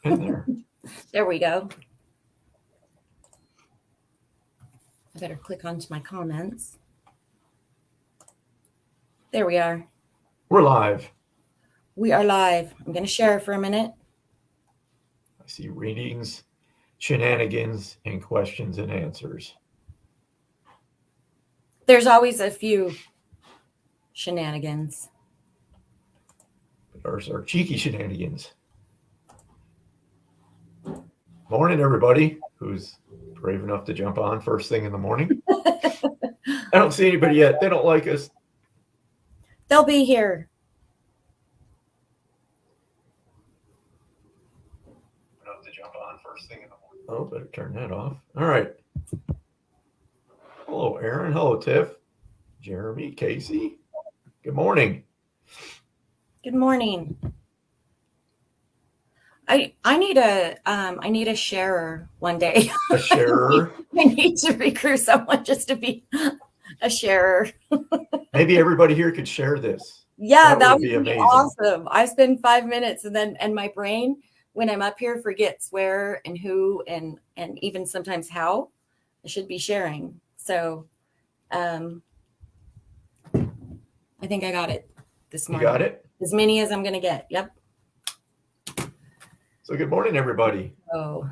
in there. There we go. I better click onto my comments. There we are. We're live. We are live. I'm going to share for a minute. I see readings, shenanigans, and questions and answers. There's always a few shenanigans. But ours are cheeky shenanigans. Morning, everybody who's brave enough to jump on first thing in the morning. I don't see anybody yet. They don't like us. They'll be here. Enough to jump on first thing in the morning. Oh, better turn that off. All right. Hello, Aaron. Hello, Tiff. Jeremy, Casey. Good morning. Good morning. I need a sharer one day. A sharer. I need to recruit someone just to be a sharer. Maybe everybody here could share this. Yeah, that would be amazing. Awesome. I spend 5 minutes and my brain, when I'm up here, forgets where and who and even sometimes how I should be sharing. So I think I got it this morning. You got it? As many as I'm going to get. Yep. So good morning, everybody. Oh,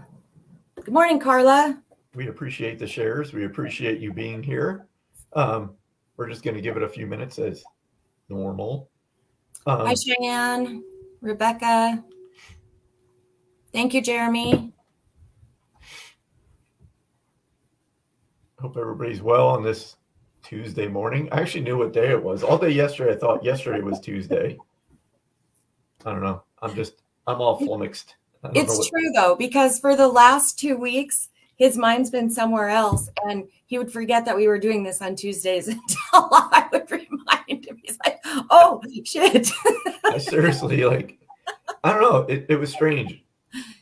good morning, Carla. We appreciate the shares. We appreciate you being here. We're just going to give it a few minutes as normal. Hi, Cheyenne, Rebecca. Thank you, Jeremy. Hope everybody's well on this Tuesday morning. I actually knew what day it was. All day yesterday, I thought yesterday was Tuesday. I don't know. I'm all flummoxed. It's true, though, because for the last 2 weeks, his mind's been somewhere else, and he would forget that we were doing this on Tuesdays until I would remind him. He's like, oh, shit. I seriously, I don't know. It was strange.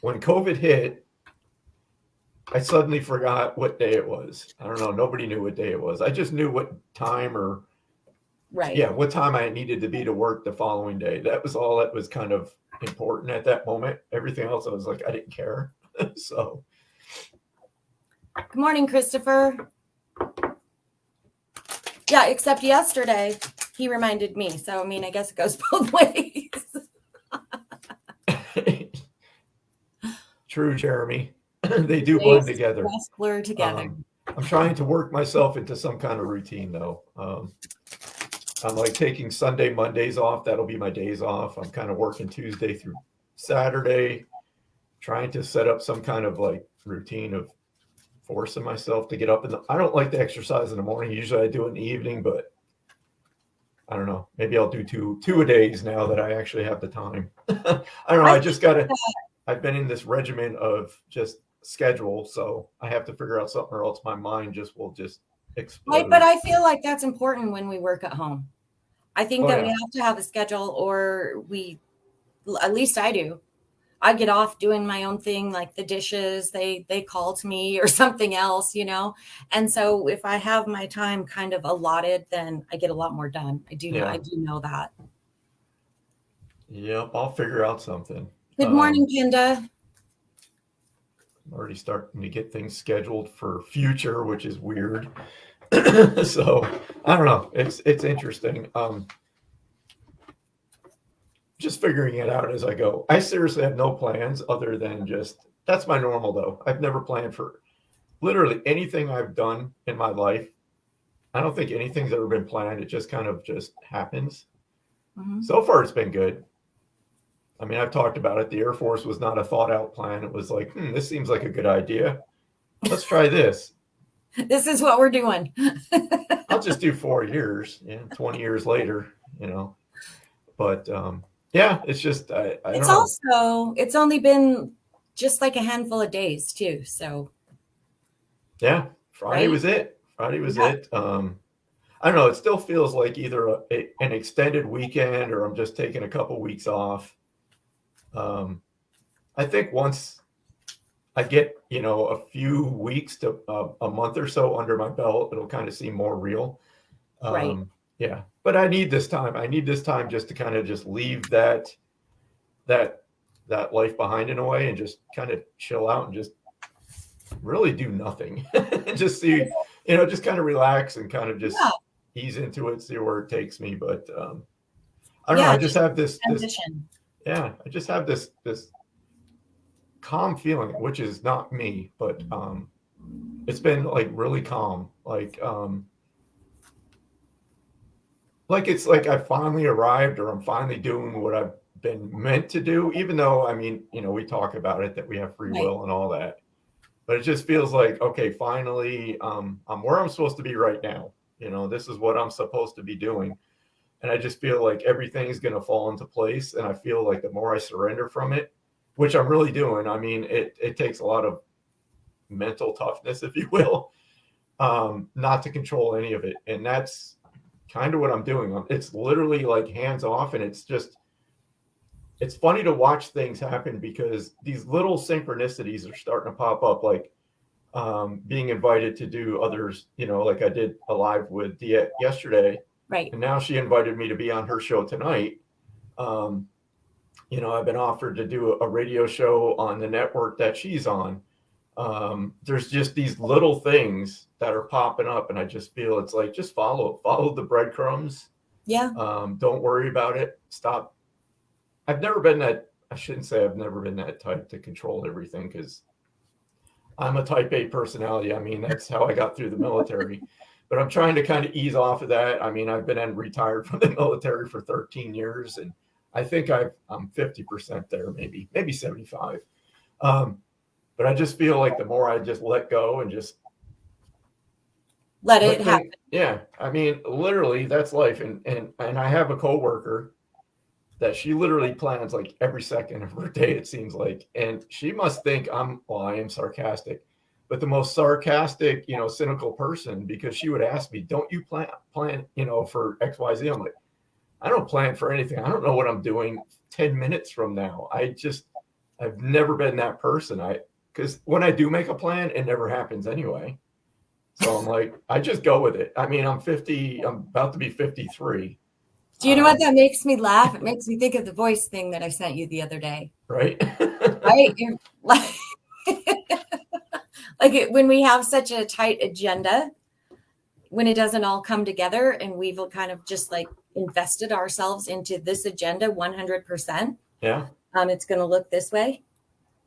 When COVID hit, I suddenly forgot what day it was. I don't know. Nobody knew what day it was. I just knew what time what time I needed to be to work the following day. That was all that was kind of important at that moment. Everything else, I was like, I didn't care. So. Good morning, Christopher. Yeah, except yesterday he reminded me. So, I mean, I guess it goes both ways. True, Jeremy. They do blend together. Blur together. I'm trying to work myself into some kind of routine, though. I'm like taking Sunday, Mondays off. That'll be my days off. I'm kind of working Tuesday through Saturday, trying to set up some kind of routine of forcing myself to get up. I don't like to exercise in the morning. Usually I do it in the evening, but I don't know. Maybe I'll do two a days now that I actually have the time. I don't know. I've been in this regimen of just schedule, so I have to figure out something or else my mind will explode. Right, but I feel like that's important when we work at home. I think we have to have a schedule, or at least I do. I get off doing my own thing, like the dishes, they call to me or something else, And so if I have my time kind of allotted, then I get a lot more done. I do know that. Yep, I'll figure out something. Good morning, Kinda. I'm already starting to get things scheduled for future, which is weird. So I don't know. It's interesting. Just figuring it out as I go. I seriously have no plans other than that's my normal, though. I've never planned for literally anything I've done in my life. I don't think anything's ever been planned. It just kind of happens. Mm-hmm. So far, it's been good. I mean, I've talked about it. The Air Force was not a thought out plan. It was like, this seems like a good idea. Let's try this. This is what we're doing. I'll just do 4 years, 20 years later, But yeah, it's just, I don't know. Also, it's only been just like a handful of days too. So. Yeah, Friday was it. I don't know. It still feels like either an extended weekend or I'm just taking a couple weeks off. I think once I get, a few weeks to a month or so under my belt, it'll kind of seem more real. Right. Yeah, but I need this time. I need this time just to kind of leave that that life behind in a way and just kind of chill out and just really do nothing. Just see, just kind of relax and kind of just ease into it, see where it takes me. But I don't know. I just have this I just have this calm feeling, which is not me, but it's been like really calm. Like it's like I finally arrived, or I'm finally doing what I've been meant to do, even though, I mean, we talk about it, that we have free will and all that, but it just feels like, okay, finally, I'm where I'm supposed to be right now. This is what I'm supposed to be doing. And I just feel like everything's going to fall into place. And I feel like the more I surrender from it, which I'm really doing, I mean, it takes a lot of mental toughness, if you will, not to control any of it. And that's kind of what I'm doing. It's literally like hands off. And it's funny to watch things happen, because these little synchronicities are starting to pop up, like being invited to do others, like I did a live with Diet yesterday. Right. And now she invited me to be on her show tonight. I've been offered to do a radio show on the network that she's on. There's just these little things that are popping up, and I just feel it's like, just follow the breadcrumbs. Yeah. Don't worry about it. Stop. I shouldn't say I've never been that type to control everything, because I'm a type A personality. I mean, that's how I got through the military. But I'm trying to kind of ease off of that. I mean, I've been retired from the military for 13 years, and I think I'm 50% there, maybe 75. But I just feel like the more I just let go and just let it happen. Yeah. I mean, literally, that's life. And I have a coworker that she literally plans like every second of her day, it seems like. And she must think I am sarcastic, but the most sarcastic, cynical person, because she would ask me, don't you plan, for XYZ? I'm like, I don't plan for anything. I don't know what I'm doing 10 minutes from now. I've never been that person. Because when I do make a plan, it never happens anyway. So I'm like, I just go with it. I mean, I'm about to be 53. Do you know what that makes me laugh? It makes me think of the voice thing that I sent you the other day. Right. Right. When we have such a tight agenda, when it doesn't all come together, and we've kind of just like invested ourselves into this agenda 100%. Yeah. It's going to look this way.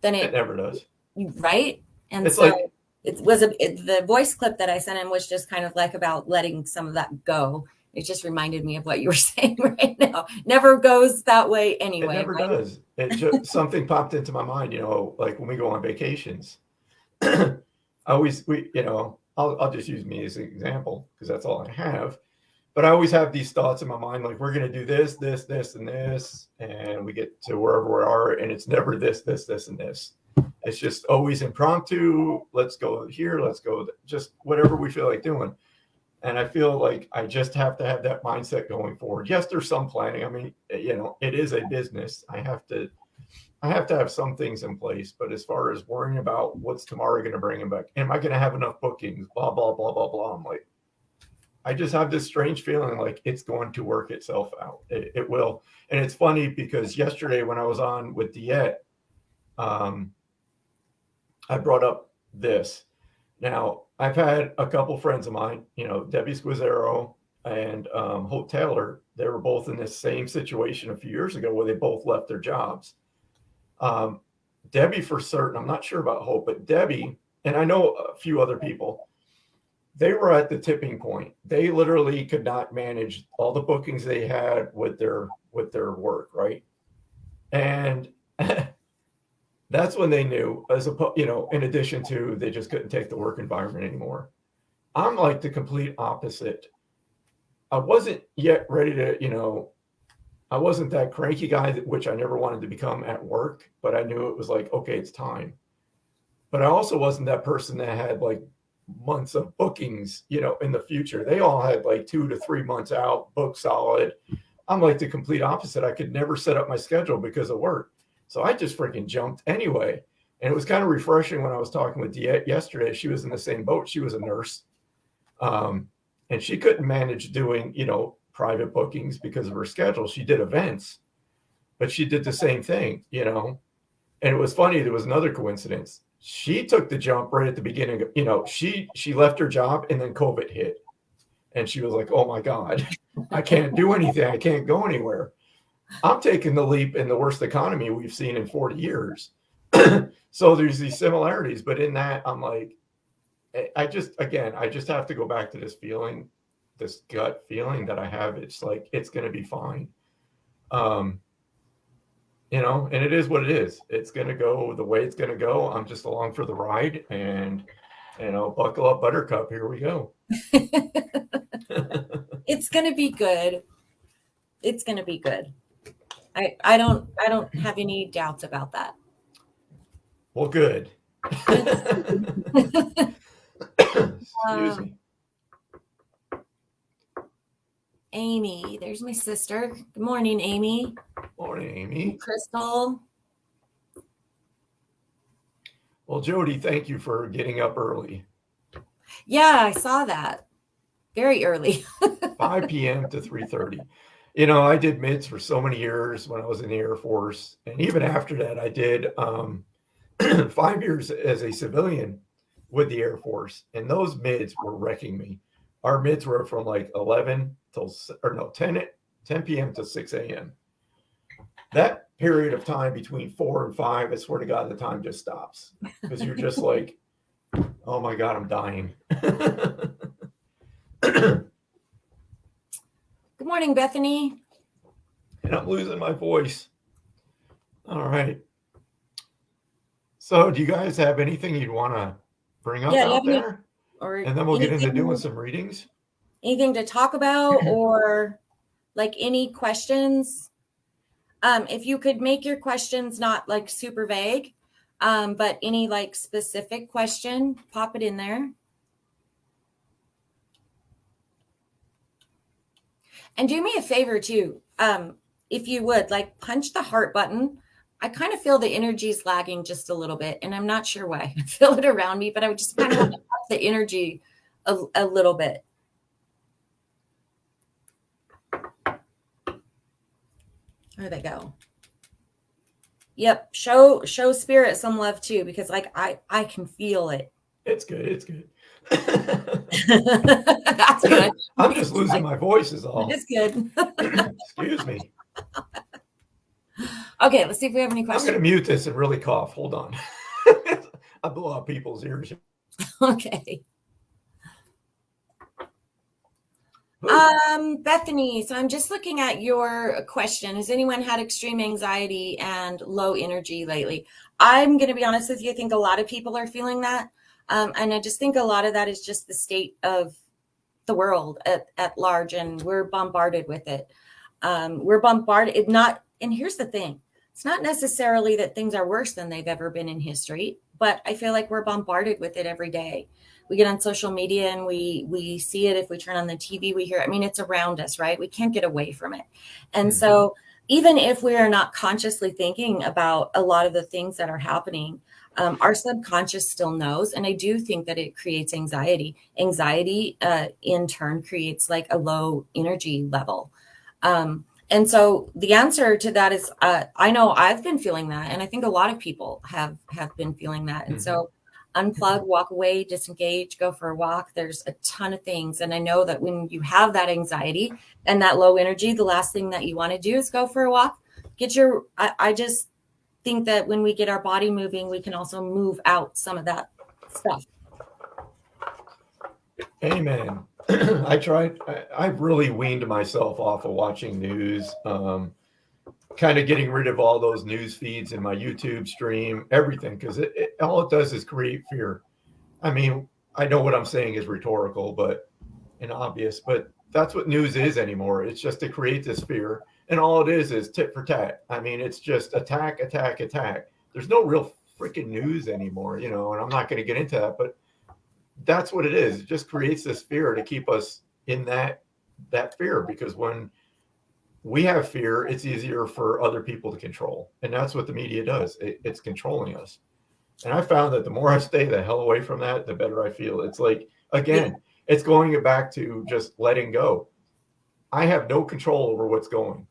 Then it never does. Right. And it's so like, the voice clip that I sent him was just kind of like about letting some of that go. It just reminded me of what you were saying right now. Never goes that way anyway. It never does. It just something popped into my mind, like when we go on vacations. I'll just use me as an example, because that's all I have. But I always have these thoughts in my mind, like, we're going to do this, this, this, and this, and we get to wherever we are, and it's never this, this, this, and this. It's just always impromptu. Let's go here. Let's go. Just whatever we feel like doing. And I feel like I just have to have that mindset going forward. Yes, there's some planning. I mean, it is a business. I have to have some things in place. But as far as worrying about what's tomorrow going to bring him back, am I going to have enough bookings? Blah, blah, blah, blah, blah. I'm like, I just have this strange feeling like it's going to work itself out. It will. And it's funny, because yesterday when I was on with Diet, I brought up this. Now, I've had a couple friends of mine, Debbie Squizzero and Hope Taylor. They were both in this same situation a few years ago, where they both left their jobs. Debbie for certain, I'm not sure about Hope, but Debbie, and I know a few other people, they were at the tipping point. They literally could not manage all the bookings they had with their work, right? And that's when they knew, in addition to, they just couldn't take the work environment anymore. I'm like the complete opposite. I wasn't yet ready to, I wasn't that cranky guy, which I never wanted to become at work, but I knew it was like, okay, it's time. But I also wasn't that person that had like months of bookings, in the future. They all had like 2 to 3 months out, booked solid. I'm like the complete opposite. I could never set up my schedule because of work. So I just freaking jumped anyway. And it was kind of refreshing when I was talking with Diet yesterday. She was in the same boat. She was a nurse. And she couldn't manage doing, private bookings because of her schedule. She did events, but she did the same thing, And it was funny. There was another coincidence. She took the jump right at the beginning. She left her job and then COVID hit. And she was like, oh my God, I can't do anything. I can't go anywhere. I'm taking the leap in the worst economy we've seen in 40 years. So there's these similarities. But in that, I'm like, I just have to go back to this feeling, this gut feeling that I have. It's like, it's going to be fine. And it is what it is. It's going to go the way it's going to go. I'm just along for the ride, and, buckle up, Buttercup. Here we go. It's going to be good. It's going to be good. I don't have any doubts about that. Well, good. Excuse me. Amy, there's my sister. Good morning, Amy. Morning, Amy. Crystal. Well, Jody, thank you for getting up early. Yeah, I saw that. Very early. 5 p.m. to 3:30. I did mids for so many years when I was in the Air Force. And even after that, I did 5 years as a civilian with the Air Force. And those mids were wrecking me. Our mids were from like 10 p.m. to 6 a.m. That period of time between 4 and 5, I swear to God, the time just stops. Because you're just like, oh my God, I'm dying. Good morning, Bethany. And I'm losing my voice. All right. So do you guys have anything you'd want to bring up out there? And then we'll get into doing some readings. Anything to talk about, or like any questions? If you could make your questions not like super vague, but any like specific question, pop it in there. And do me a favor too. If you would, like, punch the heart button. I kind of feel the energy's lagging just a little bit, and I'm not sure why. I feel it around me, but I would just kind of want to up the energy a little bit. There they go. Yep. Show spirit some love too, because like I can feel it. It's good. It's good. That's good. I'm just losing my voice is all. It's good. Excuse me. Okay, let's see if we have any questions. I'm going to mute this and really cough. Hold on. I blow out people's ears. Okay. Bethany, so I'm just looking at your question. Has anyone had extreme anxiety and low energy lately? I'm going to be honest with you. I think a lot of people are feeling that. And I just think a lot of that is just the state of the world at large, and we're bombarded with it. We're bombarded, and here's the thing. It's not necessarily that things are worse than they've ever been in history, but I feel like we're bombarded with it every day. We get on social media and we see it. If we turn on the TV, we hear it. I mean, it's around us, right? We can't get away from it. And so even if we are not consciously thinking about a lot of the things that are happening, our subconscious still knows. And I do think that it creates anxiety. Anxiety in turn creates like a low energy level. And so the answer to that is, I know I've been feeling that. And I think a lot of people have been feeling that. And so unplug, walk away, disengage, go for a walk. There's a ton of things. And I know that when you have that anxiety and that low energy, the last thing that you want to do is go for a walk. I just think that when we get our body moving, we can also move out some of that stuff. Amen. I've really weaned myself off of watching news, kind of getting rid of all those news feeds in my YouTube stream, everything, because all it does is create fear. I mean, I know what I'm saying is rhetorical, and obvious, but that's what news is anymore. It's just to create this fear. And all it is tit for tat. I mean, it's just attack, attack, attack. There's no real freaking news anymore, and I'm not going to get into that, but that's what it is. It just creates this fear to keep us in that fear, because when we have fear, it's easier for other people to control. And that's what the media does. It's controlling us. And I found that the more I stay the hell away from that, the better I feel. It's like, again, it's going back to just letting go. I have no control over what's going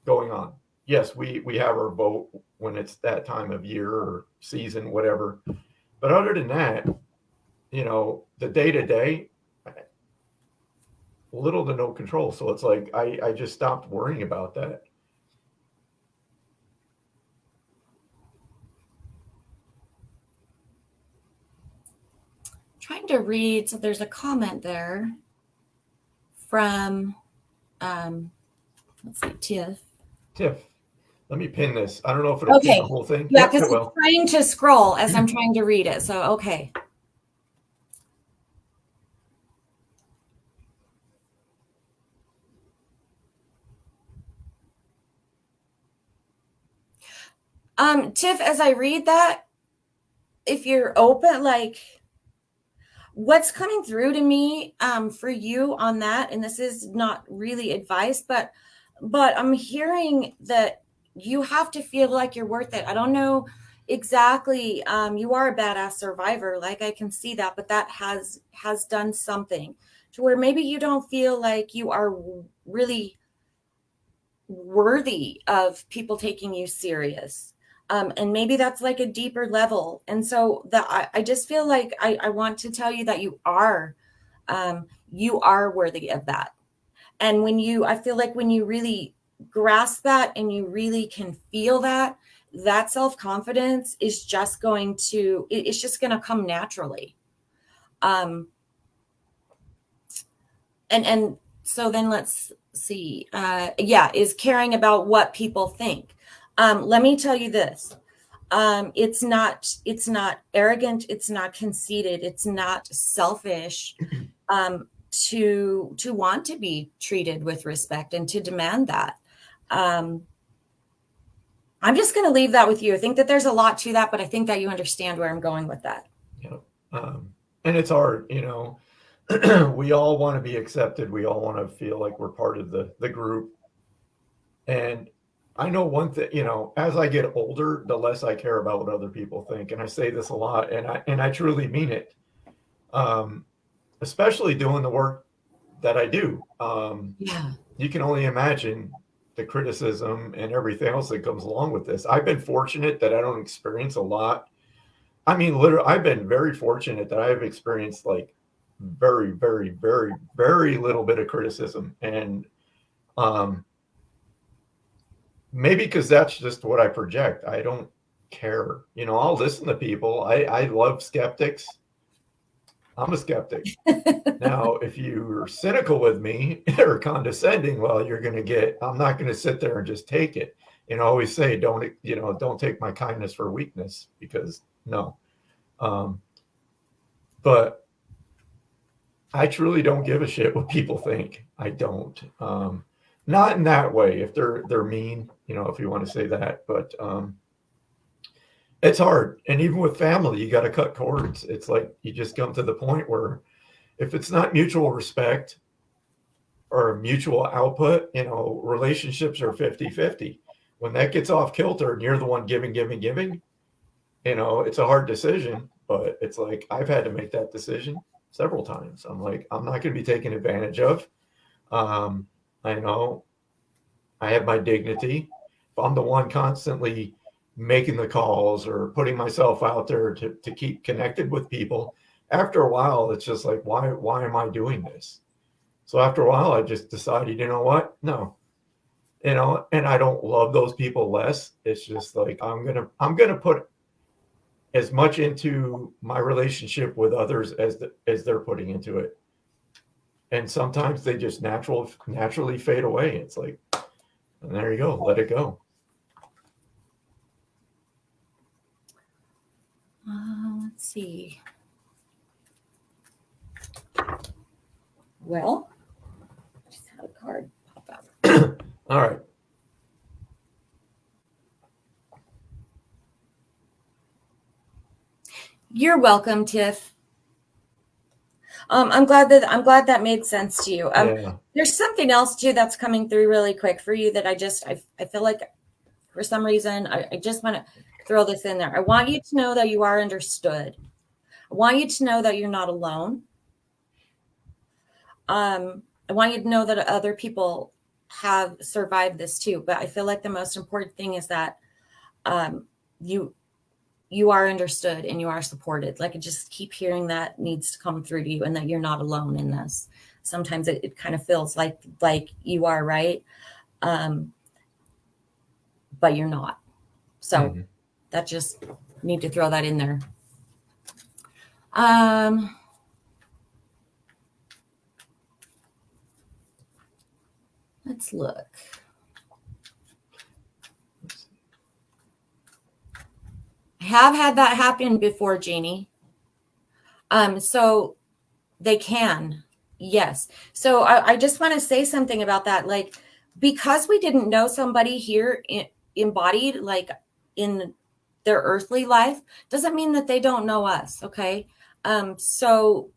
on. yes, we have our vote when it's that time of year or season, whatever. But other than that, the day to day, little to no control. So it's like I just stopped worrying about that. Trying to read. So there's a comment there from, let's see, Tiff, let me pin this. I don't know if it'll pin the whole thing. Yeah, because it's trying to scroll as I'm trying to read it. So, okay. Tiff, as I read that, if you're open, like what's coming through to me for you on that, and this is not really advice, but I'm hearing that you have to feel like you're worth it. I don't know exactly. You are a badass survivor, like I can see that, but that has done something to where maybe you don't feel like you are really worthy of people taking you serious. And maybe that's like a deeper level. And so that I just feel like I want to tell you that you are worthy of that. And I feel like when you really grasp that and you really can feel that self-confidence is just it's just going to come naturally. And so then let's see. Is caring about what people think. Let me tell you this. It's not arrogant. It's not conceited. It's not selfish to want to be treated with respect and to demand that. I'm just going to leave that with you. I think that there's a lot to that, but I think that you understand where I'm going with that. Yeah. And it's hard, we all want to be accepted. We all want to feel like we're part of the group. And I know one thing, as I get older, the less I care about what other people think. And I say this a lot, and I truly mean it. Especially doing the work that I do. You can only imagine the criticism and everything else that comes along with this. I've been fortunate that I don't experience a lot. I mean, literally, I've been very fortunate that I've experienced like very, very, very, very little bit of criticism. And maybe because that's just what I project. I don't care. I'll listen to people. I love skeptics. I'm a skeptic. Now, if you're cynical with me or condescending, well, I'm not going to sit there and just take it. I always say, don't take my kindness for weakness, because no. But I truly don't give a shit what people think. I don't. Not in that way. If they're mean, if you want to say that, but it's hard. And even with family, you got to cut cords. It's like you just come to the point where if it's not mutual respect or mutual output, relationships are 50-50. When that gets off kilter and you're the one giving, it's a hard decision, but it's like I've had to make that decision several times. I'm like, I'm not going to be taken advantage of. I know I have my dignity. If I'm the one constantly making the calls or putting myself out there to keep connected with people, after a while, it's just like, why am I doing this? So after a while, I just decided, you know what? No, and I don't love those people less. It's just like, I'm going to put as much into my relationship with others as they're putting into it. And sometimes they just naturally fade away. It's like, and there you go. Let it go. Let's see. Well, I just had a card pop out. All right. You're welcome, Tiff. I'm glad that made sense to you. Yeah. There's something else too that's coming through really quick for you that I feel like for some reason I just want to throw this in there. I want you to know that you are understood. I want you to know that you're not alone. I want you to know that other people have survived this too. But I feel like the most important thing is that you are understood and you are supported. Like I just keep hearing that needs to come through to you, and that you're not alone in this. Sometimes it kind of feels like you are, right? But you're not. So that just need to throw that in there. Let's look. I have had that happen before, Jeannie. So they can, yes. So I just want to say something about that. Like, because we didn't know somebody here embodied, like in their earthly life, doesn't mean that they don't know us. Okay. So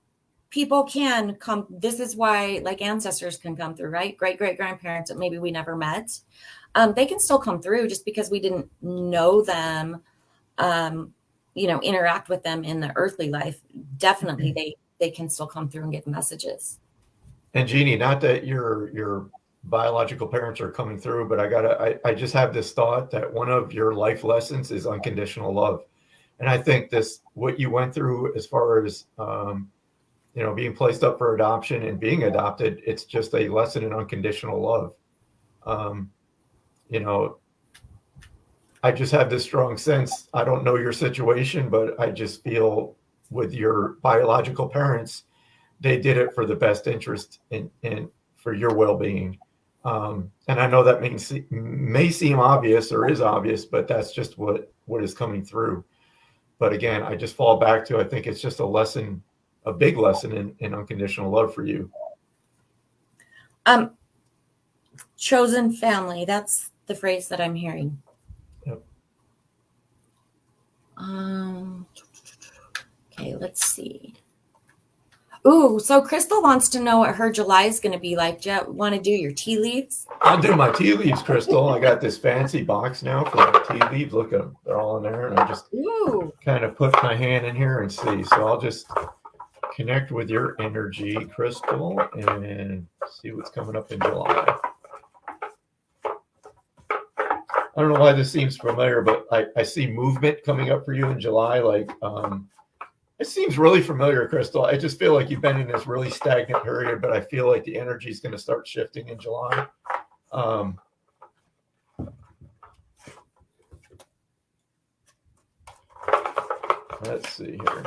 people can come. This is why, like, ancestors can come through, right? Great grandparents that maybe we never met. They can still come through just because we didn't know them, interact with them in the earthly life. Definitely they can still come through and get messages. And Jeannie, not that your biological parents are coming through, but I just have this thought that one of your life lessons is unconditional love. And I think what you went through as far as, being placed up for adoption and being adopted, it's just a lesson in unconditional love. I just have this strong sense. I don't know your situation, but I just feel with your biological parents, they did it for the best interest in for your well-being. And I know that may seem obvious or is obvious, but that's just what is coming through. But again, I just fall back to, I think it's just a big lesson in unconditional love for you. Chosen family. That's the phrase that I'm hearing. Yep. Okay, let's see. Ooh, so Crystal wants to know what her July is going to be like. Do you want to do your tea leaves? I'll do my tea leaves, Crystal. I got this fancy box now for tea leaves. Look at them. They're all in there. And I just kind of put my hand in here and see. So I'll just connect with your energy, Crystal, and see what's coming up in July. I don't know why this seems familiar, but I see movement coming up for you in July. Like, it seems really familiar, Crystal. I just feel like you've been in this really stagnant period, but I feel like the energy is going to start shifting in July. Let's see here.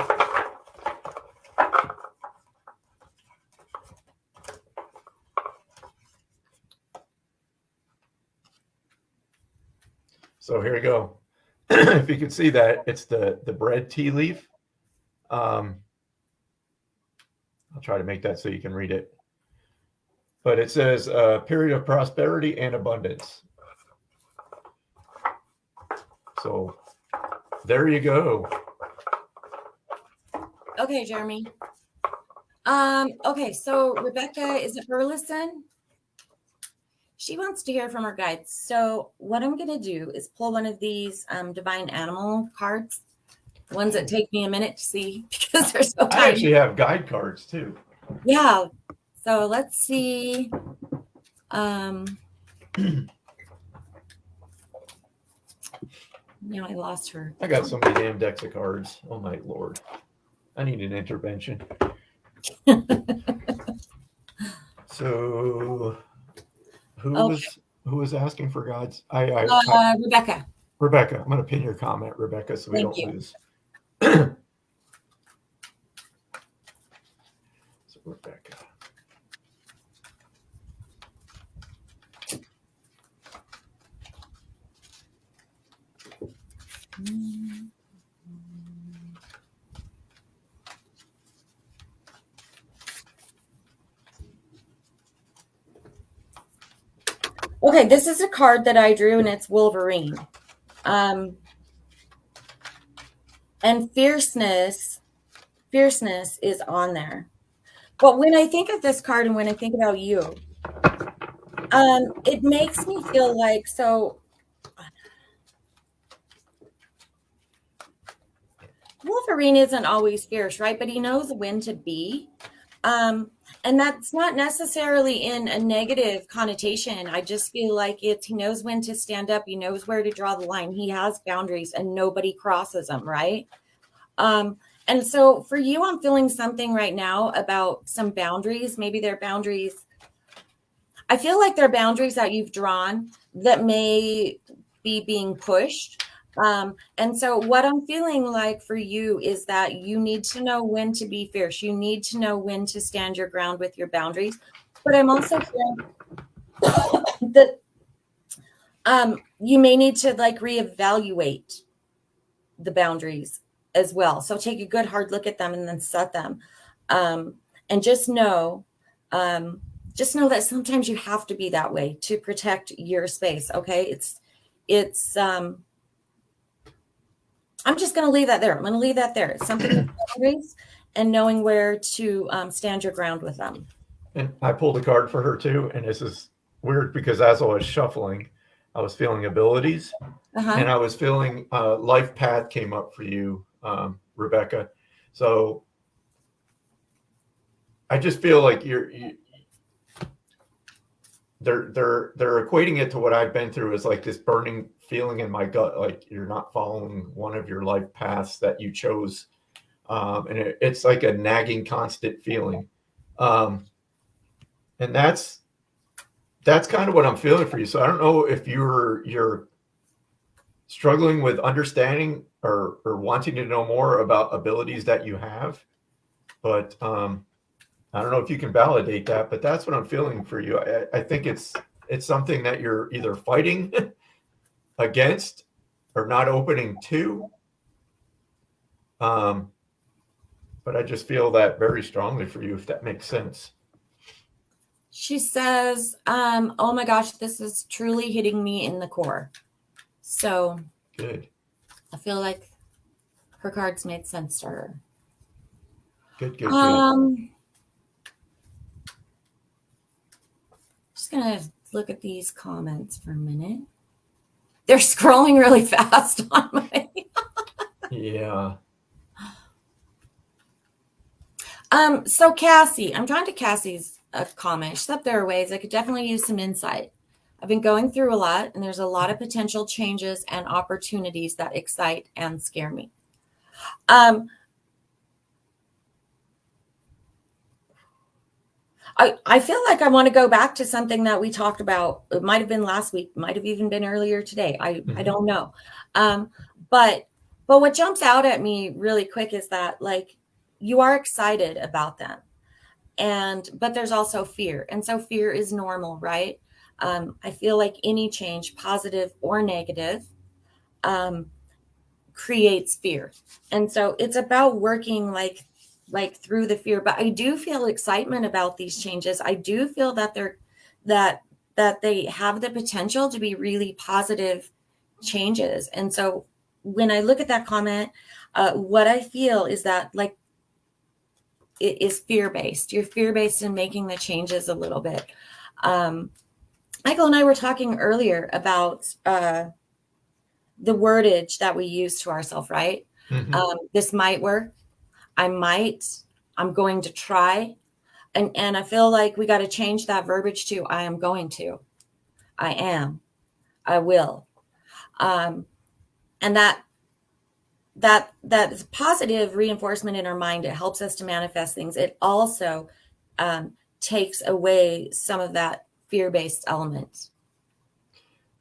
So here we go. If you can see that, it's the bread tea leaf. I'll try to make that so you can read it. But it says a period of prosperity and abundance. So there you go. Okay, Jeremy. Okay, so Rebecca, is it Burleson? She wants to hear from her guides. So what I'm going to do is pull one of these divine animal cards, ones that take me a minute to see because they're so tiny. I actually have guide cards too. Yeah. So let's see. I lost her. I got so many damn decks of cards. Oh my Lord. I need an intervention. So who was asking for guides? Rebecca. Rebecca, I'm going to pin your comment, Rebecca, so we don't lose. So Rebecca. Okay, this is a card that I drew, and it's Wolverine. And fierceness is on there. But when I think of this card and when I think about you, it makes me feel like, so Wolverine isn't always fierce, right? But he knows when to be. And that's not necessarily in a negative connotation. I just feel like he knows when to stand up. He knows where to draw the line. He has boundaries and nobody crosses them, right? And so for you, I'm feeling something right now about some boundaries. Maybe they're boundaries. I feel like they're boundaries that you've drawn that may be being pushed. And so what I'm feeling like for you is that you need to know when to be fierce. You need to know when to stand your ground with your boundaries. But I'm also feeling that you may need to like reevaluate the boundaries as well. So take a good hard look at them and then set them. And just know that sometimes you have to be that way to protect your space. Okay. I'm just going to leave that there. I'm going to leave that there. It's something with boundaries and knowing where to stand your ground with them. And I pulled a card for her too. And this is weird because as I was shuffling, I was feeling abilities, and I was feeling life path came up for you, Rebecca. So I just feel like they're equating it to what I've been through, is like this burning feeling in my gut, like you're not following one of your life paths that you chose, and it's like a nagging, constant feeling, and that's kind of what I'm feeling for you. So I don't know if you're struggling with understanding or wanting to know more about abilities that you have, but I don't know if you can validate that, but that's what I'm feeling for you. I think it's something that you're either fighting against or not opening to. But I just feel that very strongly for you, if that makes sense. She says, oh my gosh, this is truly hitting me in the core. So good. I feel like her cards made sense to her. Good. Just gonna look at these comments for a minute. They're scrolling really fast on my yeah. So Cassie, I'm drawn to Cassie's comment. She said there are ways I could definitely use some insight. I've been going through a lot, and there's a lot of potential changes and opportunities that excite and scare me. I feel like I want to go back to something that we talked about. It might have been last week, might have even been earlier today. I don't know. But what jumps out at me really quick is that like you are excited about them. But there's also fear. And so fear is normal, right? I feel like any change, positive or negative, creates fear. And so it's about working like through the fear. But I do feel excitement about these changes. I do feel that that they have the potential to be really positive changes. And so when I look at that comment, what I feel is that like it is fear-based. You're fear-based in making the changes a little bit. Michael and I were talking earlier about the wordage that we use to ourselves, right? This might work. I'm going to try. And I feel like we got to change that verbiage to I am going to, I am, I will. And that is positive reinforcement in our mind. It helps us to manifest things. It also takes away some of that fear-based element.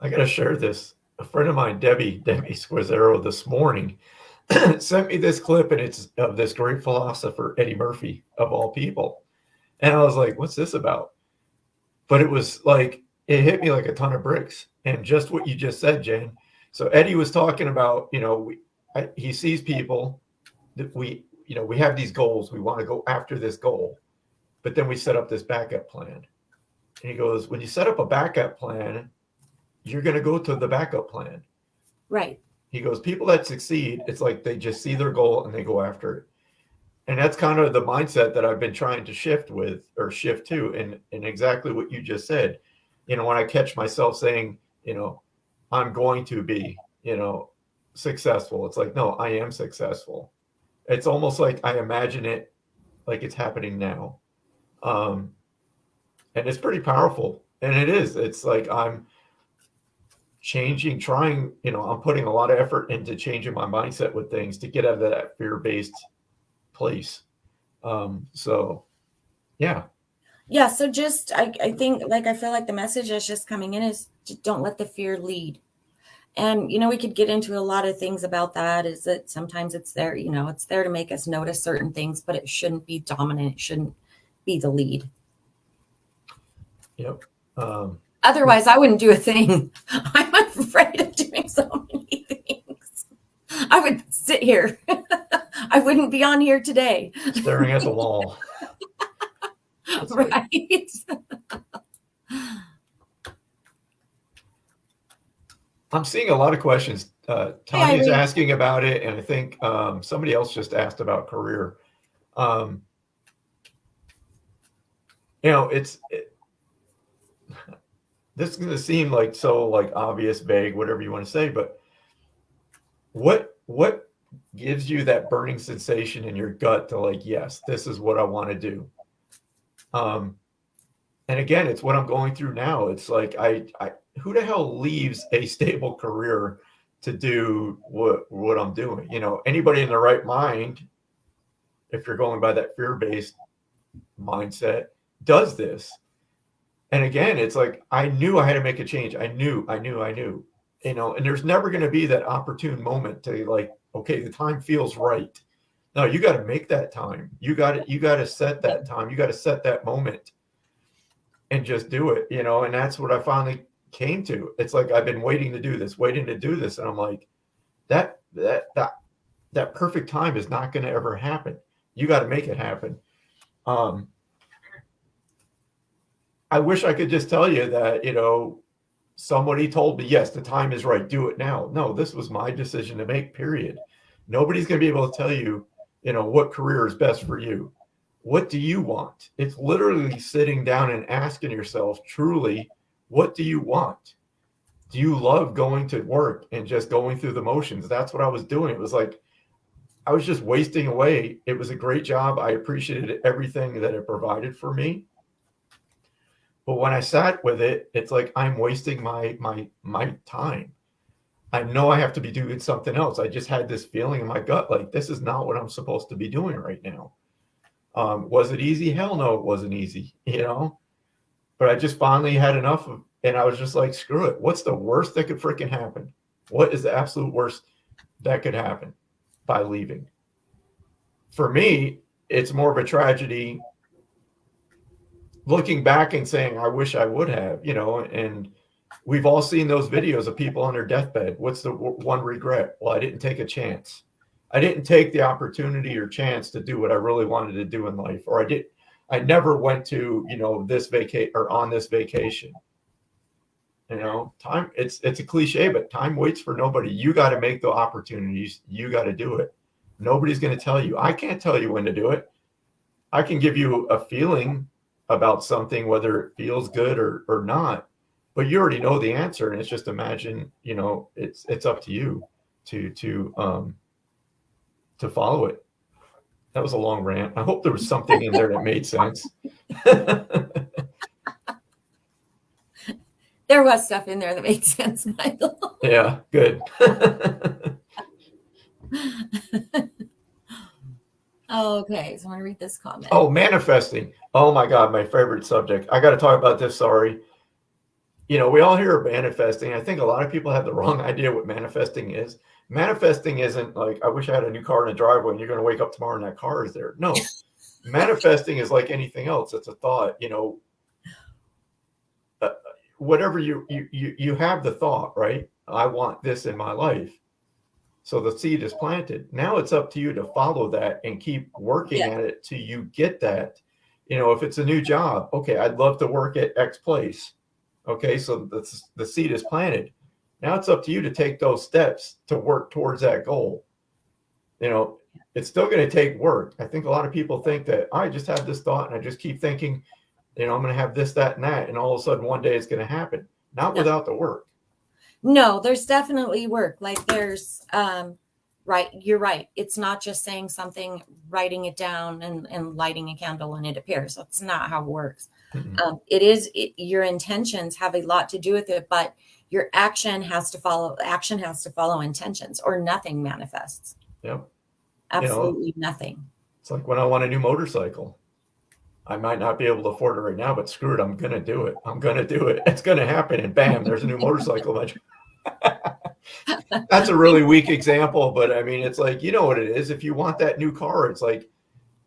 I got to share this. A friend of mine, Debbie Squazzaro, this morning sent me this clip, and it's of this great philosopher, Eddie Murphy, of all people. And I was like, what's this about? But it was like, it hit me like a ton of bricks. And just what you just said, Jen. So Eddie was talking about, he sees people that we have these goals. We want to go after this goal, but then we set up this backup plan. And he goes, when you set up a backup plan, you're going to go to the backup plan. Right. He goes, people that succeed, it's like they just see their goal and they go after it. And that's kind of the mindset that I've been trying to shift to. And exactly what you just said, when I catch myself saying, I'm going to be, successful. It's like, no, I am successful. It's almost like I imagine it like it's happening now. And it's pretty powerful. And it is. It's like I'm trying, I'm putting a lot of effort into changing my mindset with things to get out of that fear-based place. So yeah. Yeah. So just, I think, like, I feel like the message that's just coming in is don't let the fear lead. And, we could get into a lot of things about that, is that sometimes it's there, it's there to make us notice certain things, but it shouldn't be dominant. It shouldn't be the lead. Yep. Otherwise, I wouldn't do a thing. I'm afraid of doing so many things. I would sit here. I wouldn't be on here today. Staring at the wall. Right. I'm seeing a lot of questions. Tanya's asking about it, and I think somebody else just asked about career. This is going to seem like so like obvious, vague, whatever you want to say, but what gives you that burning sensation in your gut to like, yes, this is what I want to do? And again, it's what I'm going through now. It's like who the hell leaves a stable career to do what I'm doing? Anybody in the right mind, if you're going by that fear-based mindset, does this. And again, it's like I knew I had to make a change. I knew. And there's never going to be that opportune moment to like, okay, the time feels right. No, you got to make that time. You got to set that time. You got to set that moment and just do it, and that's what I finally came to. It's like I've been waiting to do this. And I'm like, that perfect time is not going to ever happen. You got to make it happen. I wish I could just tell you that, somebody told me, yes, the time is right, do it now. No, this was my decision to make, period. Nobody's going to be able to tell you, what career is best for you. What do you want? It's literally sitting down and asking yourself, truly, what do you want? Do you love going to work and just going through the motions? That's what I was doing. It was like, I was just wasting away. It was a great job. I appreciated everything that it provided for me. But when I sat with it, it's like I'm wasting my time. I know I have to be doing something else. I just had this feeling in my gut, like this is not what I'm supposed to be doing right now. Was it easy? Hell no, it wasn't easy, but I just finally had enough of, and I was just like, screw it. What's the worst that could freaking happen? What is the absolute worst that could happen by leaving? For me, it's more of a tragedy looking back and saying, I wish I would have, and we've all seen those videos of people on their deathbed. What's the one regret? Well, I didn't take a chance. I didn't take the opportunity or chance to do what I really wanted to do in life. Or I never went to, this on this vacation. Time, it's a cliche, but time waits for nobody. You got to make the opportunities. You got to do it. Nobody's going to tell you. I can't tell you when to do it. I can give you a feeling about something, whether it feels good or not, but you already know the answer. And it's just imagine, it's up to you to follow it. That was a long rant. I hope there was something in there that made sense. There was stuff in there that made sense, Michael. Yeah, good. Okay, so I want to read this comment. Oh, manifesting. Oh my God, my favorite subject. I got to talk about this. Sorry. We all hear of manifesting. I think a lot of people have the wrong idea what manifesting is. Manifesting isn't like, I wish I had a new car in the driveway and you're going to wake up tomorrow and that car is there. No, manifesting is like anything else. It's a thought, whatever you have the thought, right? I want this in my life. So the seed is planted. Now it's up to you to follow that and keep working at it till you get that. If it's a new job, okay, I'd love to work at X place. Okay, so the seed is planted. Now it's up to you to take those steps to work towards that goal. It's still going to take work. I think a lot of people think that I just have this thought and I just keep thinking, I'm going to have this, that, and that. And all of a sudden one day it's going to happen. Not without the work. No, there's definitely work. Like there's, right? You're right. It's not just saying something, writing it down, and lighting a candle and it appears. That's not how it works. Your intentions have a lot to do with it, but your action has to follow intentions, or nothing manifests. Yep. Absolutely nothing. It's like when I want a new motorcycle. I might not be able to afford it right now, but screw it, I'm going to do it. I'm going to do it. It's going to happen. And bam, there's a new motorcycle. That's a really weak example, but I mean, it's like, you know what it is. If you want that new car, it's like,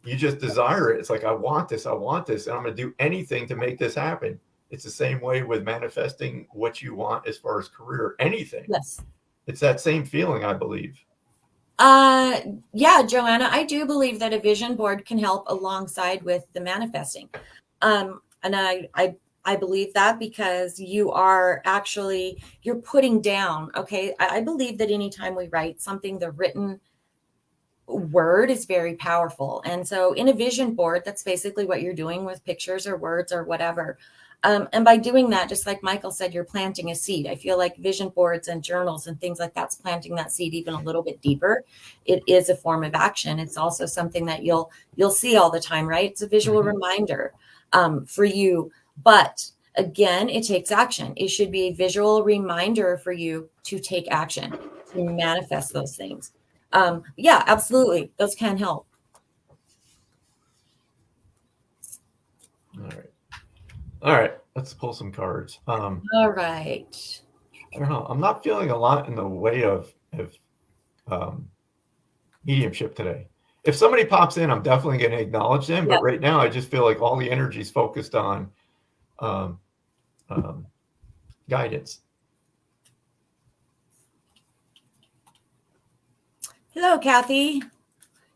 you just desire it. It's like, I want this, and I'm going to do anything to make this happen. It's the same way with manifesting what you want as far as career, anything. Yes. It's that same feeling, I believe. Yeah, Joanna, I do believe that a vision board can help alongside with the manifesting. And I believe that because you're putting down, okay. I believe that anytime we write something, the written word is very powerful. And so in a vision board, that's basically what you're doing with pictures or words or whatever. And by doing that, just like Michael said, you're planting a seed. I feel like vision boards and journals and things like that's planting that seed even a little bit deeper. It is a form of action. It's also something that you'll see all the time, right? It's a visual reminder for you. But again, it takes action. It should be a visual reminder for you to take action, to manifest those things. Yeah, absolutely. Those can help. All right. Let's pull some cards. All right. I don't know. I'm not feeling a lot in the way of mediumship today. If somebody pops in, I'm definitely going to acknowledge them. But right now, I just feel like all the energy is focused on guidance. Hello, Kathy.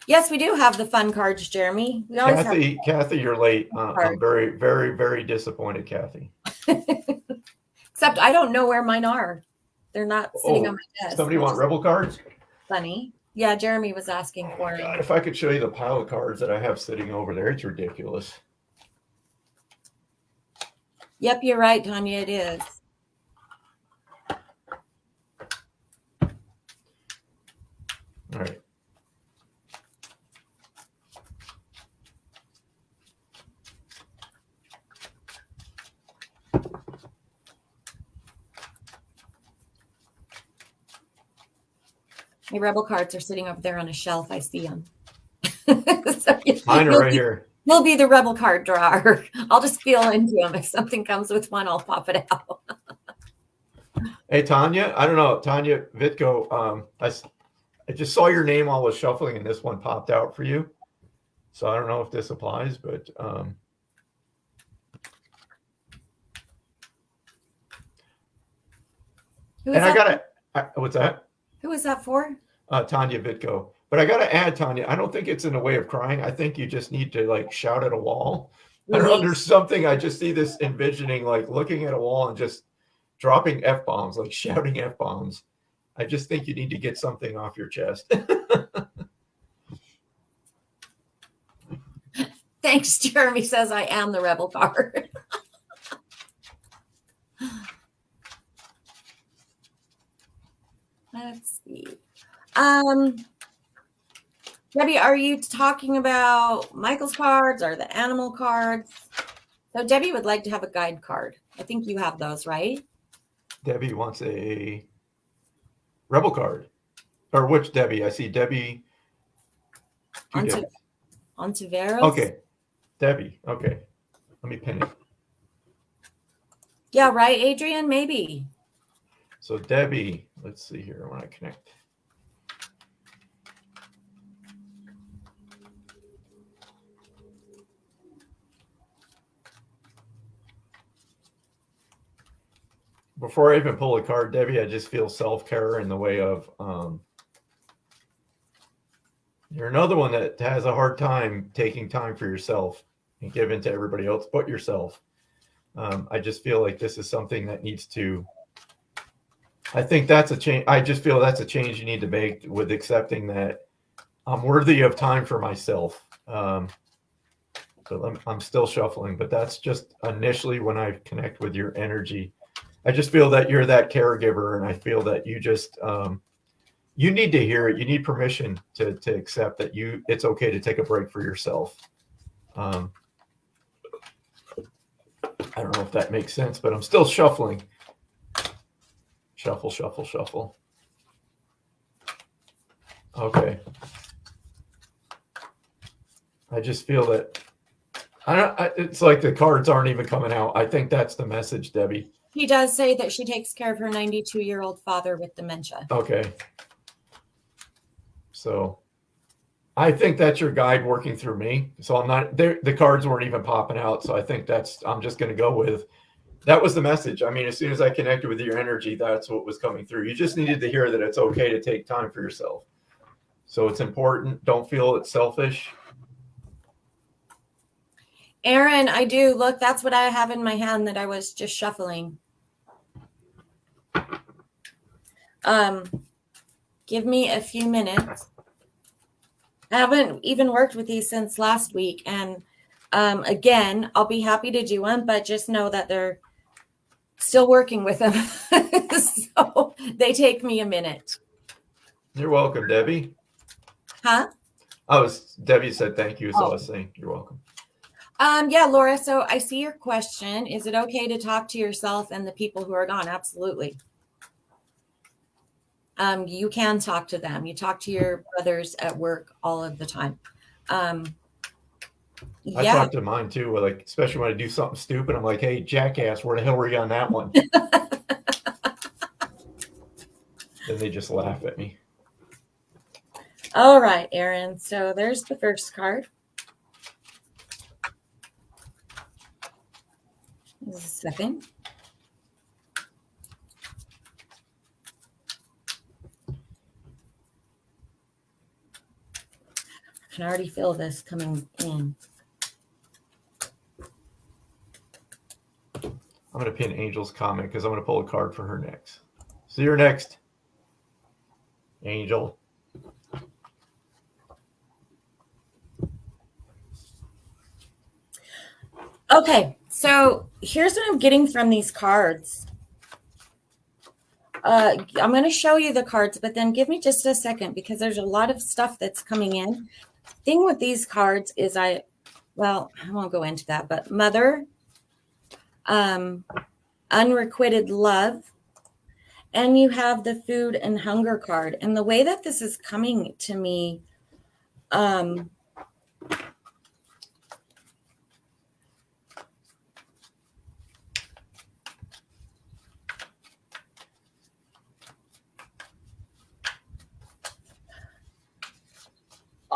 Yes, we do have the fun cards, Jeremy. Kathy, you're late. I'm very, very, very disappointed, Kathy. Except I don't know where mine are. They're not sitting on my desk. Somebody want rebel cards? Funny. Yeah, Jeremy was asking for it. God, if I could show you the pile of cards that I have sitting over there, it's ridiculous. Yep, you're right, Tanya. It is. All right. My rebel cards are sitting over there on a shelf. I see them. So mine are right here. You'll be the rebel card drawer. I'll just feel into them. If something comes with one, I'll pop it out. Hey, Tanya. I don't know. Tanya Vitko. I just saw your name while I was shuffling, and this one popped out for you. So I don't know if this applies, but what's that? Who is that for? Tanya Vitko. But I got to add, Tanya, I don't think it's in a way of crying. I think you just need to like shout at a wall. I don't know. There's something, I just see this envisioning, like looking at a wall and just dropping F-bombs, like shouting F-bombs. I just think you need to get something off your chest. Thanks. Jeremy says I am the rebel card. Let's see. Debbie, are you talking about Michael's cards or the animal cards? So Debbie would like to have a guide card. I think you have those, right? Debbie wants a rebel card. Or which Debbie? I see Debbie. Ontiveros? Okay. Debbie. Okay. Let me pin it. Yeah, right, Adrian? Maybe. So Debbie, let's see here when I connect. Before I even pull a card, Debbie, I just feel self-care in the way of you're another one that has a hard time taking time for yourself and giving to everybody else but yourself. I just feel like this is something that needs to, I think that's a change. I just feel that's a change you need to make with accepting that I'm worthy of time for myself. So I'm still shuffling, but that's just initially when I connect with your energy. I just feel that you're that caregiver, and I feel that you just you need to hear it. You need permission to accept that it's okay to take a break for yourself. I don't know if that makes sense, but I'm still shuffling. Shuffle, shuffle, shuffle. Okay. I just feel that it's like the cards aren't even coming out. I think that's the message, Debbie. She does say that she takes care of her 92-year-old father with dementia. Okay. So I think that's your guide working through me. So I'm not there. The cards weren't even popping out. So I think I'm just going to go with, that was the message. I mean, as soon as I connected with your energy, that's what was coming through. You just needed to hear that it's okay to take time for yourself. So it's important. Don't feel it's selfish. Aaron, I do. Look, that's what I have in my hand that I was just shuffling. Give me a few minutes. I haven't even worked with these since last week. And again, I'll be happy to do them, but just know that they're still working with them. So they take me a minute. You're welcome, Debbie. Huh? Debbie said thank you, so I was saying you're welcome. Yeah, Laura, so I see your question. Is it okay to talk to yourself and the people who are gone? Absolutely. You can talk to them. You talk to your brothers at work all of the time. I talk to mine too, like, especially when I do something stupid. I'm like, hey, jackass, where the hell were you on that one? Then they just laugh at me. All right, Aaron. So there's the first card. This is the second. I can already feel this coming in. I'm going to pin Angel's comment because I'm going to pull a card for her next. See you next, Angel. Okay, so here's what I'm getting from these cards. I'm going to show you the cards, but then give me just a second because there's a lot of stuff that's coming in. The thing with these cards is I won't go into that, but Mother, Unrequited Love, and you have the Food and Hunger card. And the way that this is coming to me,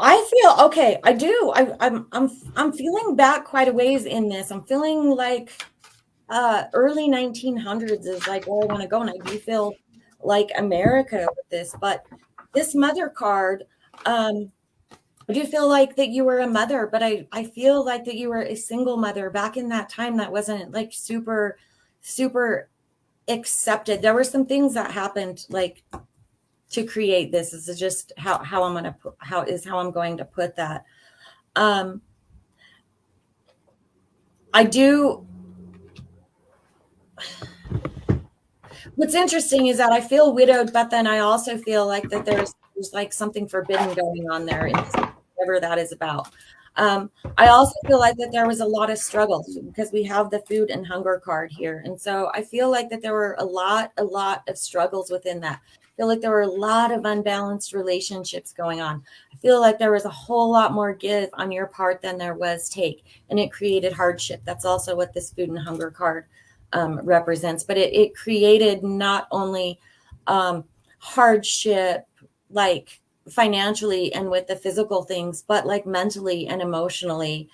I feel okay. I do. I'm feeling back quite a ways in this. I'm feeling like early 1900s is like where I want to go, and I do feel like America with this. But this Mother card, I do feel like that you were a mother, but I feel like that you were a single mother back in that time that wasn't like super accepted. There were some things that happened like to create this. This is just how I'm going to put that. I do. What's interesting is that I feel widowed, but then I also feel like that there's like something forbidden going on there, whatever that is about. I also feel like that there was a lot of struggles because we have the Food and Hunger card here. And so I feel like that there were a lot of struggles within that. I feel like there were a lot of unbalanced relationships going on. I feel like there was a whole lot more give on your part than there was take, and it created hardship. That's also what this Food and Hunger card represents, but it created not only hardship, like financially and with the physical things, but like mentally and emotionally,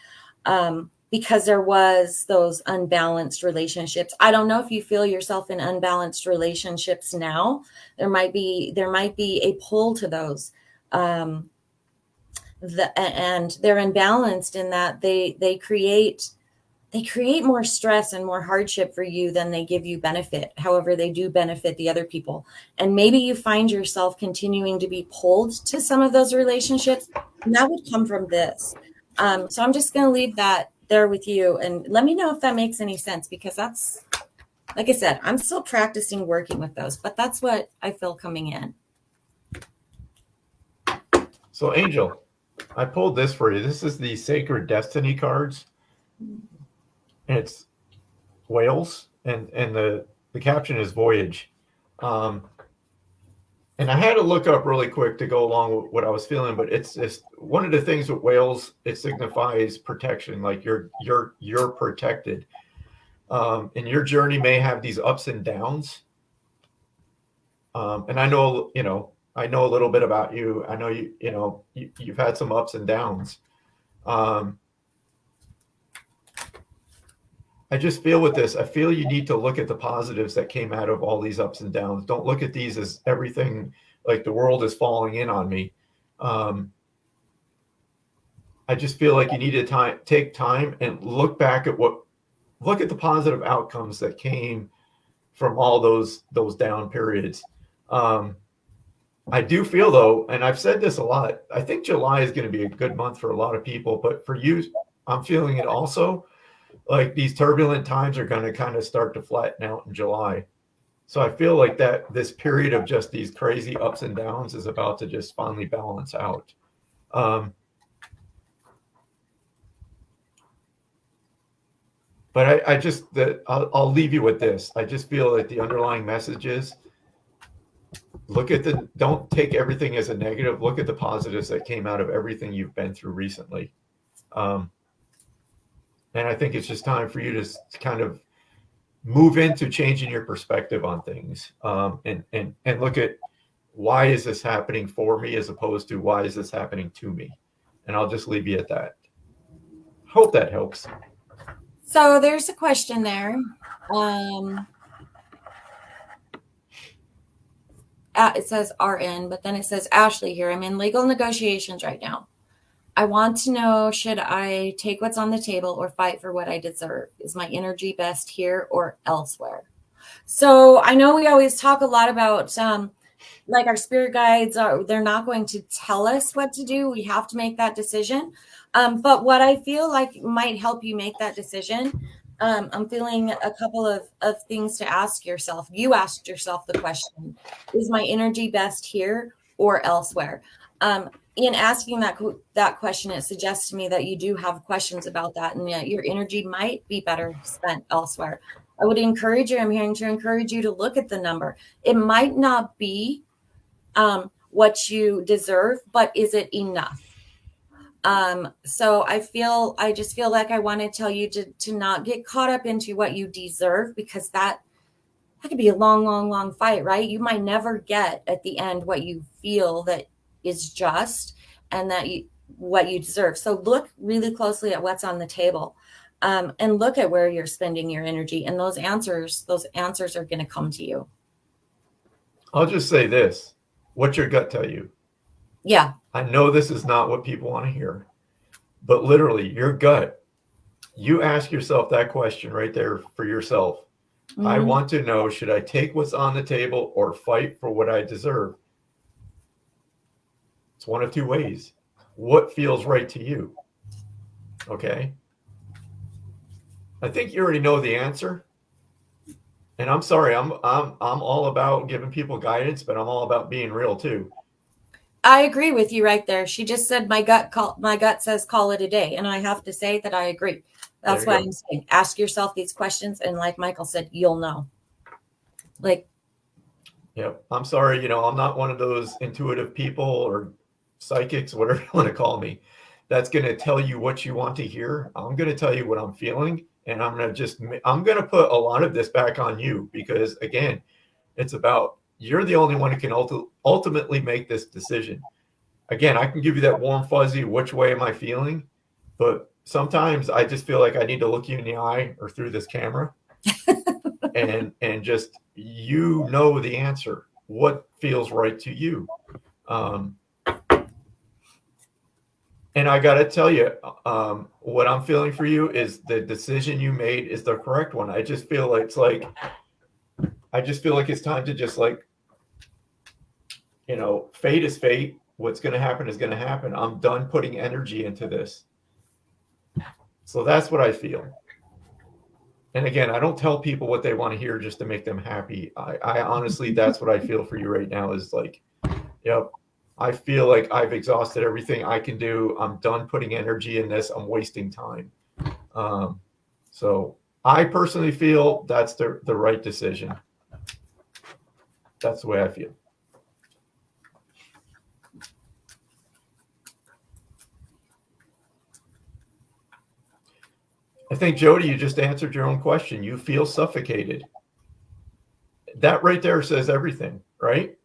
because there was those unbalanced relationships. I don't know if you feel yourself in unbalanced relationships now. There might be a pull to those, and they're imbalanced in that they create more stress and more hardship for you than they give you benefit. However, they do benefit the other people. And maybe you find yourself continuing to be pulled to some of those relationships, and that would come from this. So I'm just going to leave that there with you, and let me know if that makes any sense, because that's, like I said, I'm still practicing working with those, but that's what I feel coming in. So Angel, I pulled this for you. This is the Sacred Destiny cards. And it's whales, and the caption is voyage. And I had to look up really quick to go along with what I was feeling, but it's one of the things with whales, it signifies protection, like you're protected. And your journey may have these ups and downs. And I know, I know a little bit about you. I know you've had some ups and downs. I just feel with this, I feel you need to look at the positives that came out of all these ups and downs. Don't look at these as everything like the world is falling in on me. I just feel like you need to take time and look back at look at the positive outcomes that came from all those down periods. I do feel though, and I've said this a lot, I think July is going to be a good month for a lot of people, but for you, I'm feeling it also. Like these turbulent times are going to kind of start to flatten out in July. So I feel like that this period of just these crazy ups and downs is about to just finally balance out. But I just, I'll leave you with this. I just feel like the underlying message is don't take everything as a negative. Look at the positives that came out of everything you've been through recently. And I think it's just time for you to kind of move into changing your perspective on things, and look at why is this happening for me as opposed to why is this happening to me. And I'll just leave you at that. Hope that helps. So there's a question there. It says RN, but then it says Ashley here. I'm in legal negotiations right now. I want to know, should I take what's on the table or fight for what I deserve? Is my energy best here or elsewhere? So I know we always talk a lot about like our spirit guides they're not going to tell us what to do. We have to make that decision. But what I feel like might help you make that decision, I'm feeling a couple of things to ask yourself. You asked yourself the question, is my energy best here or elsewhere? In asking that question, it suggests to me that you do have questions about that, and that your energy might be better spent elsewhere. I would encourage you, I'm hearing to encourage you to look at the number. It might not be what you deserve, but is it enough? So I just feel like I want to tell you to not get caught up into what you deserve, because that could be a long, long, long fight, right? You might never get at the end what you feel that is just and what you deserve. So look really closely at what's on the table, and look at where you're spending your energy, and those answers are going to come to you. I'll just say this. What's your gut tell you? Yeah. I know this is not what people want to hear, but literally your gut, you ask yourself that question right there for yourself. Mm-hmm. I want to know, should I take what's on the table or fight for what I deserve? It's one of two ways. What feels right to you? Okay. I think you already know the answer. And I'm sorry, I'm all about giving people guidance, but I'm all about being real too. I agree with you right there. She just said my gut says call it a day, and I have to say that I agree. That's why I'm saying ask yourself these questions, and like Michael said, you'll know. Yep. I'm sorry, I'm not one of those intuitive people or psychics, whatever you want to call me, that's going to tell you what you want to hear. I'm going to tell you what I'm feeling, and I'm going to put a lot of this back on you, because again, it's about, you're the only one who can ultimately make this decision. Again, I can give you that warm fuzzy, which way am I feeling? But sometimes I just feel like I need to look you in the eye or through this camera and just, the answer, what feels right to you. And I got to tell you, what I'm feeling for you is the decision you made is the correct one. I just feel like it's time to just fate is fate. What's going to happen is going to happen. I'm done putting energy into this. So that's what I feel. And again, I don't tell people what they want to hear just to make them happy. I honestly, that's what I feel for you right now is yep, I feel like I've exhausted everything I can do. I'm done putting energy in this. I'm wasting time. So I personally feel that's the right decision. That's the way I feel. I think, Jody, you just answered your own question. You feel suffocated. That right there says everything, right?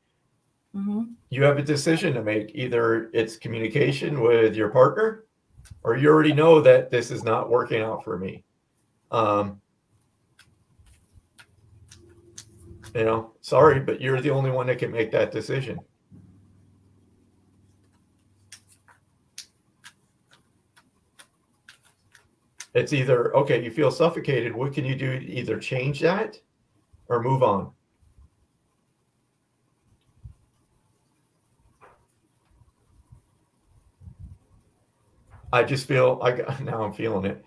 Mm-hmm. You have a decision to make. Either it's communication with your partner, or you already know that this is not working out for me. Sorry, but you're the only one that can make that decision. It's either, okay, you feel suffocated. What can you do to either change that or move on? I just feel, now I'm feeling it.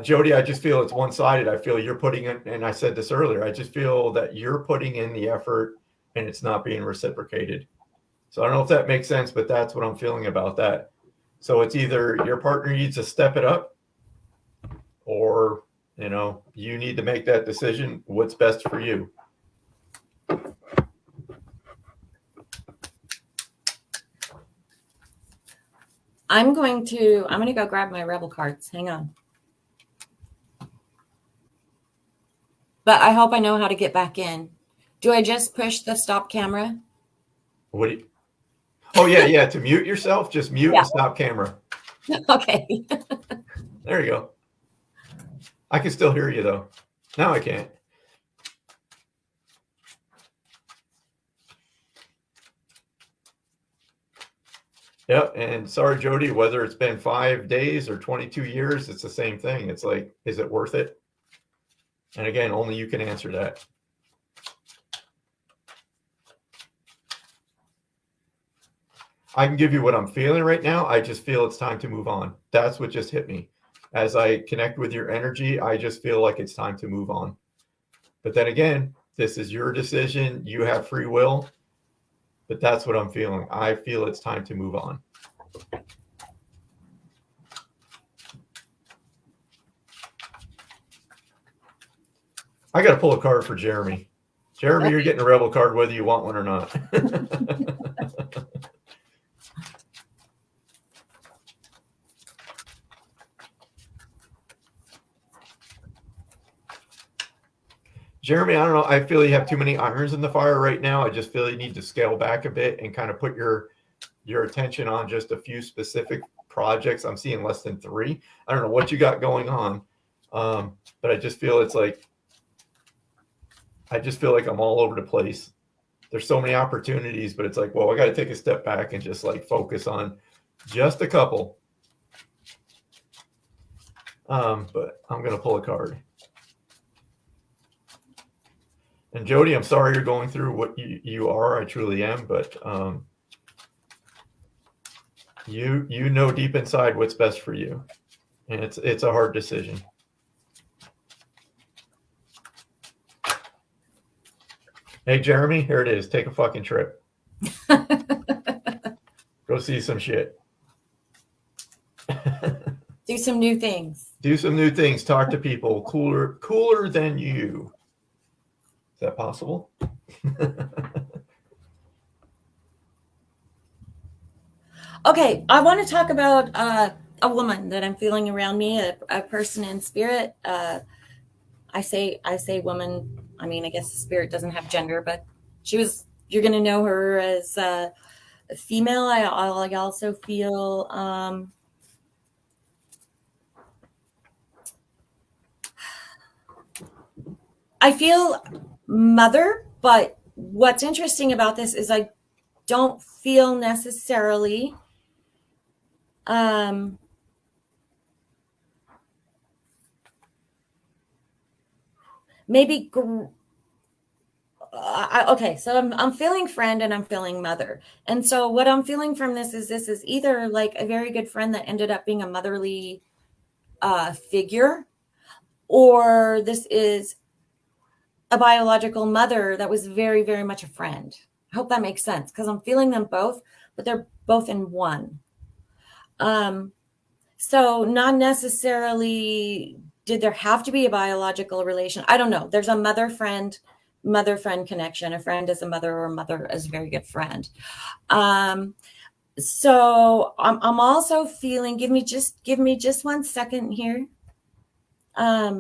Jody, I just feel it's one-sided. I feel you're putting in, and I said this earlier, I just feel that you're putting in the effort and it's not being reciprocated. So I don't know if that makes sense, but that's what I'm feeling about that. So it's either your partner needs to step it up, or, you need to make that decision. What's best for you? I'm going to go grab my Rebel cards. Hang on. But I hope I know how to get back in. Do I just push the stop camera? Oh, yeah. To mute yourself, just mute and stop camera. Okay. There you go. I can still hear you, though. Now I can't. Yep. And sorry, Jody, whether it's been 5 days or 22 years, it's the same thing. It's like, is it worth it? And again, only you can answer that. I can give you what I'm feeling right now. I just feel it's time to move on. That's what just hit me. As I connect with your energy, I just feel like it's time to move on. But then again, this is your decision. You have free will. But that's what I'm feeling. I feel it's time to move on. I got to pull a card for Jeremy. Jeremy, you're getting a Rebel card whether you want one or not. Jeremy, I don't know. I feel you have too many irons in the fire right now. I just feel you need to scale back a bit and kind of put your attention on just a few specific projects. I'm seeing less than 3. I don't know what you got going on, but I just feel I'm all over the place. There's so many opportunities, but it's like, well, I got to take a step back and just like focus on just a couple. But I'm going to pull a card. And Jody, I'm sorry you're going through what you are. I truly am, but you know deep inside what's best for you, and it's a hard decision. Hey, Jeremy, here it is. Take a fucking trip. Go see some shit. Do some new things. Do some new things. Talk to people cooler than you. Is that possible? Okay, I want to talk about a woman that I'm feeling around me, a person in spirit. I say woman. I mean, I guess spirit doesn't have gender, but you're going to know her as a female. I also feel I feel mother, but what's interesting about this is I don't feel necessarily maybe okay, so I'm feeling friend and I'm feeling mother. And so what I'm feeling from this is either like a very good friend that ended up being a motherly figure, or this is a biological mother that was very, very much a friend. I hope that makes sense, because I'm feeling them both, but they're both in one. So not necessarily did there have to be a biological relation. I don't know. There's a mother-friend connection. A friend is a mother, or a mother is a very good friend. So I'm also feeling, give me just 1 second here. I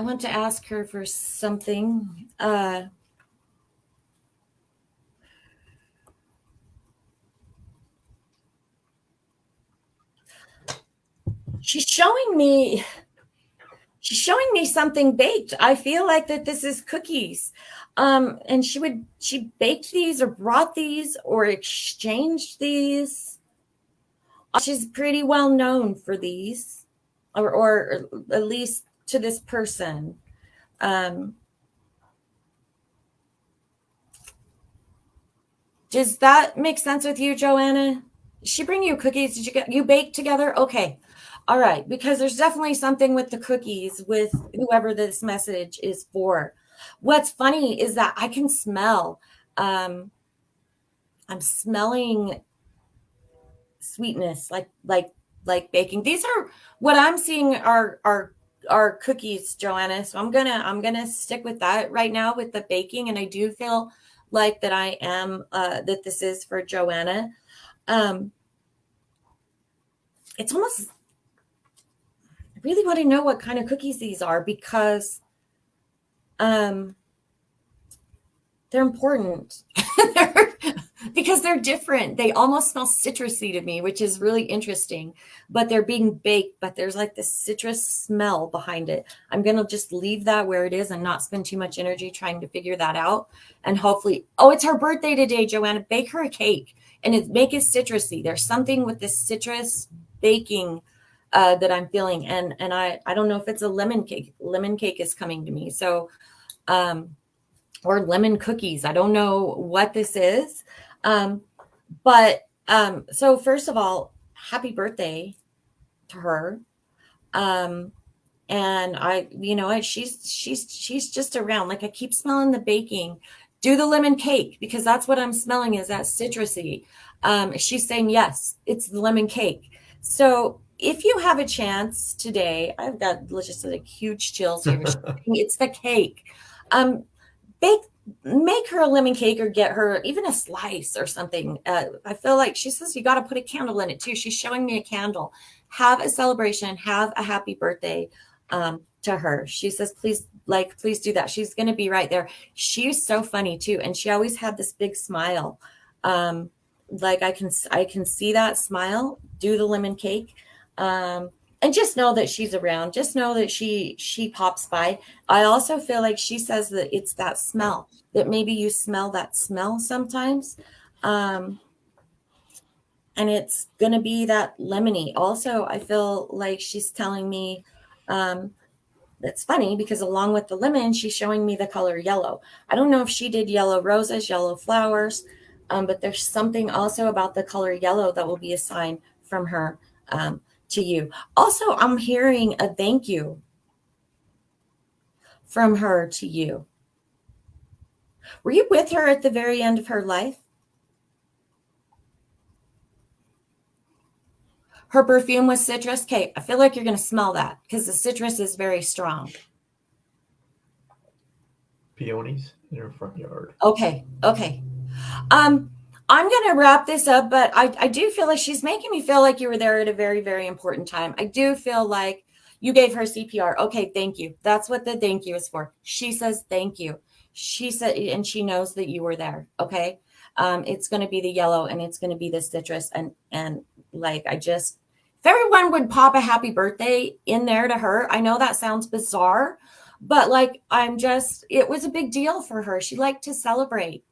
want to ask her for something. She's showing me something baked. I feel like that this is cookies. And she baked these or brought these or exchanged these. She's pretty well known for these, or at least to this person. Does that make sense with you, Joanna? She bring you cookies? Did you bake together? Okay. All right. Because there's definitely something with the cookies with whoever this message is for. What's funny is that I can smell, I'm smelling sweetness, like baking. These are what I'm seeing are cookies, Joanna. So I'm gonna stick with that right now with the baking. And I do feel like that I am that this is for Joanna. It's almost, I really want to know what kind of cookies these are, because they're important. Because they're different. They almost smell citrusy to me, which is really interesting, but they're being baked, but there's like this citrus smell behind it. I'm going to just leave that where it is and not spend too much energy trying to figure that out. And hopefully, oh, it's her birthday today, Joanna. Bake her a cake and make it citrusy. There's something with this citrus baking that I'm feeling. And I don't know if it's a lemon cake. Lemon cake is coming to me. So, or lemon cookies. I don't know what this is. So first of all, happy birthday to her. And I, she's just around. Like, I keep smelling the baking. Do the lemon cake, because that's what I'm smelling, is that citrusy. She's saying, yes, it's the lemon cake. So if you have a chance today, I've got just like huge chills here. It's the cake. Make her a lemon cake, or get her even a slice or something. I feel like she says you got to put a candle in it too. She's showing me a candle. Have a celebration. Have a happy birthday to her. She says, please do that. She's going to be right there. She's so funny too. And she always had this big smile. Like I can see that smile. Do the lemon cake. And just know that she's around. Just know that she pops by. I also feel like she says that it's that smell, that maybe you smell that smell sometimes. And it's going to be that lemony. Also, I feel like she's telling me, that's funny, because along with the lemon, she's showing me the color yellow. I don't know if she did yellow roses, yellow flowers, but there's something also about the color yellow that will be a sign from her to you. Also, I'm hearing a thank you from her to you. Were you with her at the very end of her life? Her perfume was citrus. Okay, I feel like you're going to smell that, because the citrus is very strong. Peonies in her front yard. Okay. I'm going to wrap this up, but I do feel like she's making me feel like you were there at a very, very important time. I do feel like you gave her CPR. Okay, thank you. That's what the thank you is for. She says thank you. She said, and she knows that you were there. Okay. It's going to be the yellow, and it's going to be the citrus. And like, if everyone would pop a happy birthday in there to her, I know that sounds bizarre, but like, it was a big deal for her. She liked to celebrate.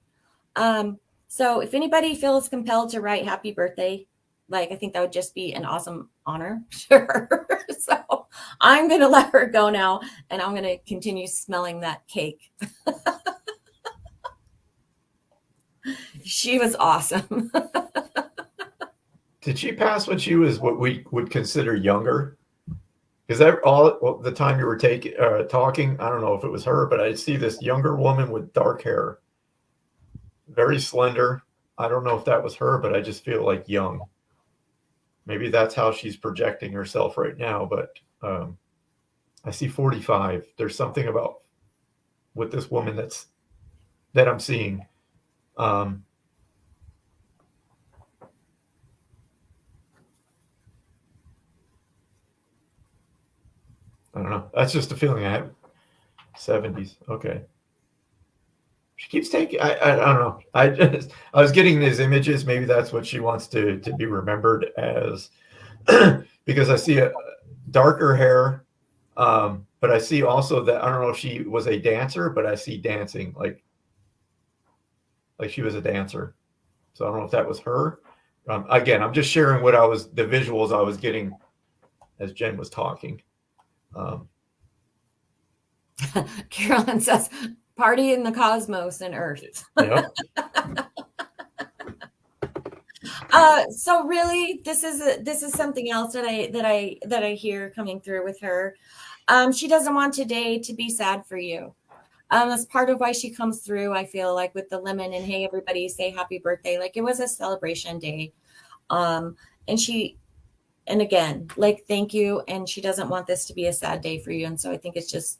So if anybody feels compelled to write happy birthday, like, I think that would just be an awesome honor to her. So I'm going to let her go now, and I'm going to continue smelling that cake. She was awesome. Did she pass when she was what we would consider younger? Because the time you were talking, I don't know if it was her, but I see this younger woman with dark hair. very slender. I don't know if that was her, but I just feel like young. Maybe that's how she's projecting herself right now, but I see 45. There's something about with this woman that I'm seeing. Um, I don't know. That's just a feeling I have. 70s. Okay. She keeps taking. I don't know. I was getting these images. Maybe that's what she wants to be remembered as, because I see a darker hair. But I see also that I don't know if she was a dancer, but I see dancing like she was a dancer. So I don't know if that was her. Again, I'm just sharing the visuals I was getting as Jen was talking. Carolyn says, "Party in the cosmos and Earth." Yep. So really, this is something else that I hear coming through with her. She doesn't want today to be sad for you. That's part of why she comes through. I feel like with the lemon and hey, everybody say happy birthday. Like it was a celebration day. And again, like, thank you. And she doesn't want this to be a sad day for you. And so I think it's just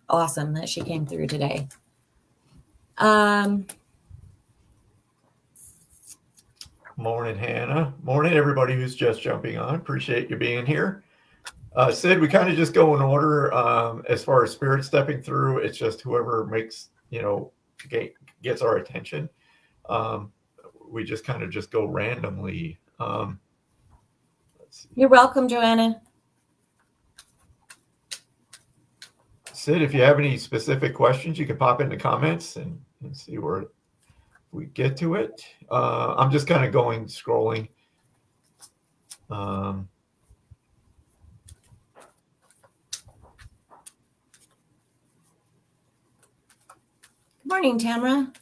awesome that she came through today. Morning, Hannah. Morning, everybody who's just jumping on. Appreciate you being here. Sid, we kind of just go in order as far as spirit stepping through. It's just whoever makes, gets our attention. We just kind of just go randomly. Let's see. You're welcome, Joanna. Sid, if you have any specific questions, you can pop in the comments and see where we get to it. I'm just kind of scrolling. Good morning, Tamara.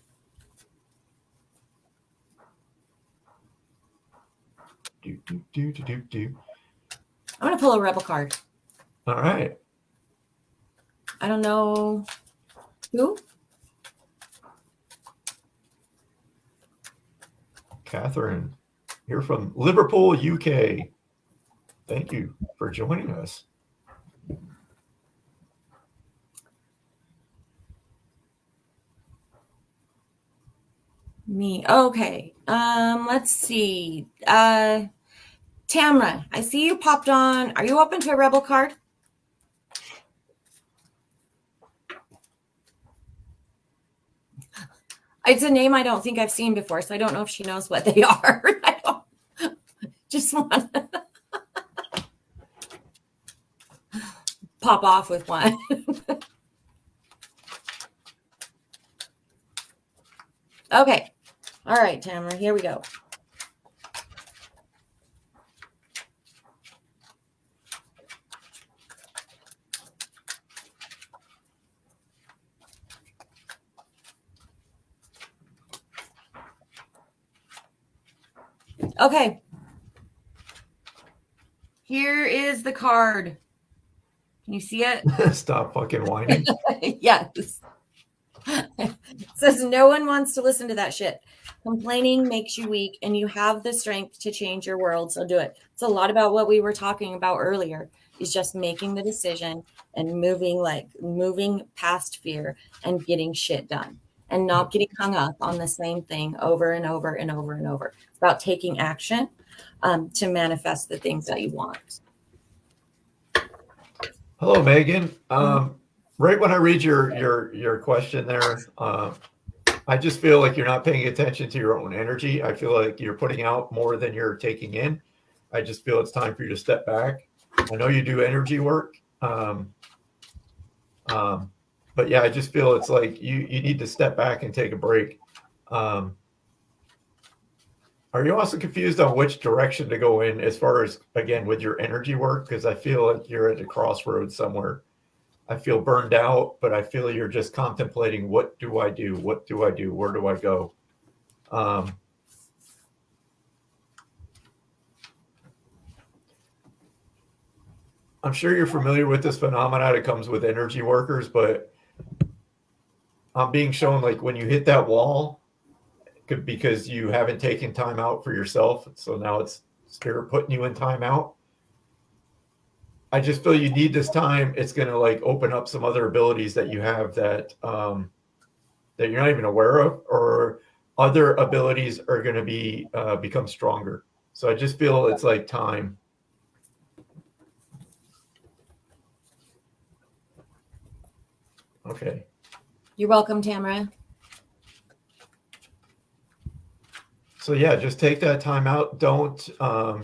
I'm going to pull a rebel card. All right. I don't know who. Catherine, here from Liverpool, UK. Thank you for joining us. Me. Okay. Let's see. Tamara, I see you popped on. Are you open to a rebel card? It's a name I don't think I've seen before, so I don't know if she knows what they are. I don't just want to pop off with one. Okay. All right, Tamara, here we go. Okay. Here is the card. Can you see it? Stop fucking whining. Yes. It says no one wants to listen to that shit. Complaining makes you weak, and you have the strength to change your world, so do it. It's a lot about what we were talking about earlier, is just making the decision and moving past fear and getting shit done and not getting hung up on the same thing over and over and over and over. It's about taking action to manifest the things that you want. Hello, Megan. Right when I read your question there, I just feel like you're not paying attention to your own energy. I feel like you're putting out more than you're taking in. I just feel it's time for you to step back. I know you do energy work. But yeah, I just feel it's like you need to step back and take a break. Are you also confused on which direction to go in as far as, again, with your energy work? Because I feel like you're at a crossroads somewhere. I feel burned out, but I feel you're just contemplating, what do I do? What do I do? Where do I go? I'm sure you're familiar with this phenomenon. It comes with energy workers, but I'm being shown like when you hit that wall, because you haven't taken time out for yourself. So now it's spirit putting you in time out. I just feel you need this time. It's going to like open up some other abilities that you have that that you're not even aware of, or other abilities are going to be become stronger. So I just feel it's like time. Okay. You're welcome, Tamara. So yeah, just take that time out. Don't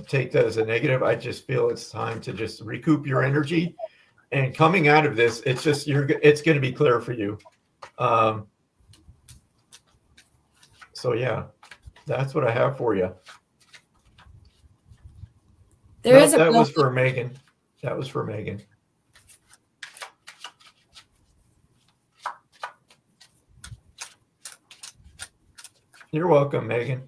take that as a negative. I just feel it's time to just recoup your energy. And coming out of this, it's just it's going to be clear for you. So yeah, that's what I have for you. That was for Megan. That was for Megan. You're welcome, Megan.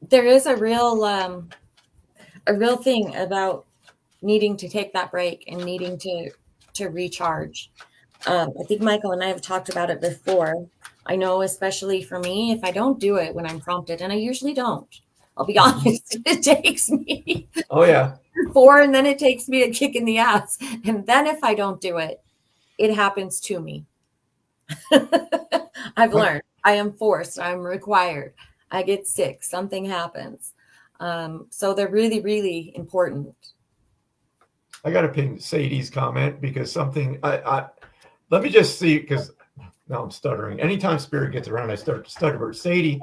There is a real thing about needing to take that break and needing to recharge. I think Michael and I have talked about it before. I know, especially for me, if I don't do it when I'm prompted, and I usually don't, I'll be honest, it takes me 4, and then it takes me a kick in the ass. And then if I don't do it, it happens to me. I've learned. I am forced. I'm required. I get sick. Something happens. So they're really, really important. I got to ping Sadie's comment because something let me just see, because now I'm stuttering. Anytime spirit gets around, I start to stutter. Sadie,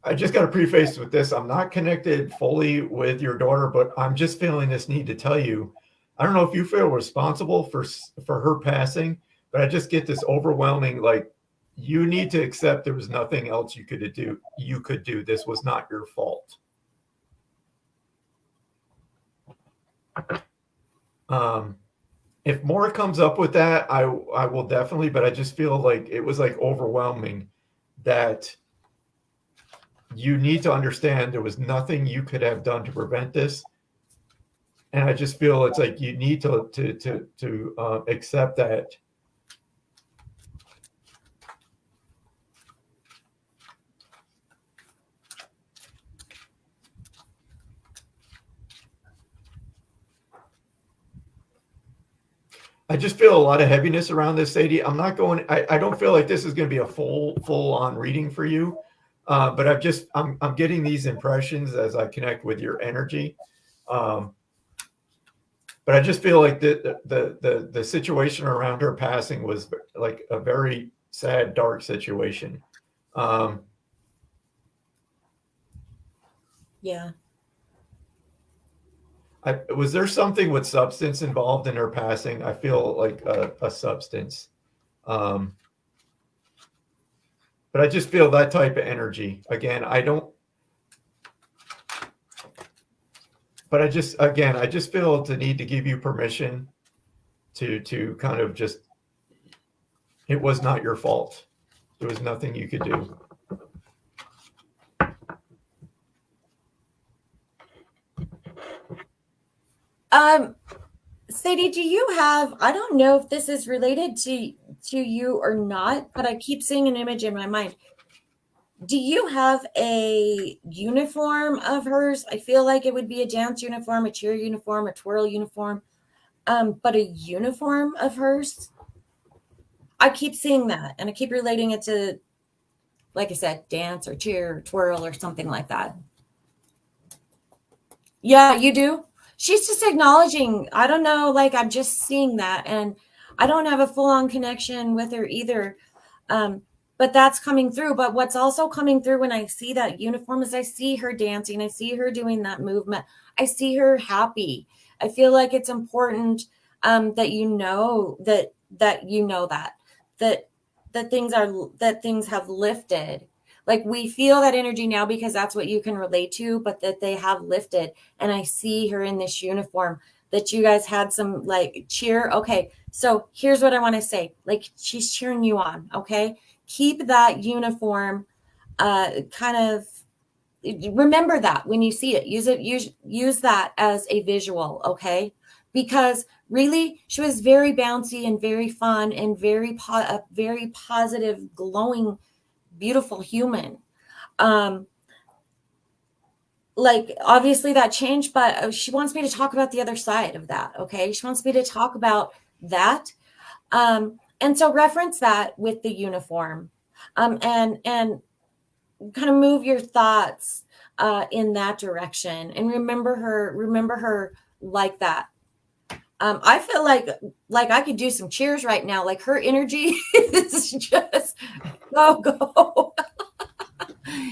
I just got to preface with this. I'm not connected fully with your daughter, but I'm just feeling this need to tell you. I don't know if you feel responsible for her passing, but I just get this overwhelming, like, you need to accept there was nothing else you could do. This was not your fault. If more comes up with that, I will definitely, but I just feel like it was like overwhelming that you need to understand there was nothing you could have done to prevent this. And I just feel it's like you need to accept that. I just feel a lot of heaviness around this, Sadie. I'm not going. I don't feel like this is going to be a full on reading for you, but I'm getting these impressions as I connect with your energy. But I just feel like the situation around her passing was like a very sad, dark situation. Yeah. Was there something with substance involved in her passing? I feel like a substance. But I just feel that type of energy. Again, I don't. But I just feel the need to give you permission to kind of just. It was not your fault. There was nothing you could do. Sadie, do you have, I don't know if this is related to you or not, but I keep seeing an image in my mind. Do you have a uniform of hers? I feel like it would be a dance uniform, a cheer uniform, a twirl uniform, but a uniform of hers. I keep seeing that, and I keep relating it to, like I said, dance or cheer or twirl or something like that. Yeah, you do? She's just acknowledging, I don't know, like I'm just seeing that, and I don't have a full-on connection with her either. But that's coming through. But what's also coming through when I see that uniform is I see her dancing. I see her doing that movement. I see her happy. I feel like it's important that you know that things have lifted. Like we feel that energy now because that's what you can relate to, but that they have lifted. And I see her in this uniform that you guys had some like cheer. Okay. So here's what I want to say. Like she's cheering you on. Okay. Keep that uniform, kind of remember that when you see it, use that as a visual. Okay. because really she was very bouncy and very fun and a very positive, glowing, beautiful human. Like obviously that changed, but she wants me to talk about the other side of that. Okay. She wants me to talk about that. And so reference that with the uniform, and kind of move your thoughts in that direction, and remember her like that. I feel like I could do some cheers right now. Like her energy is just go.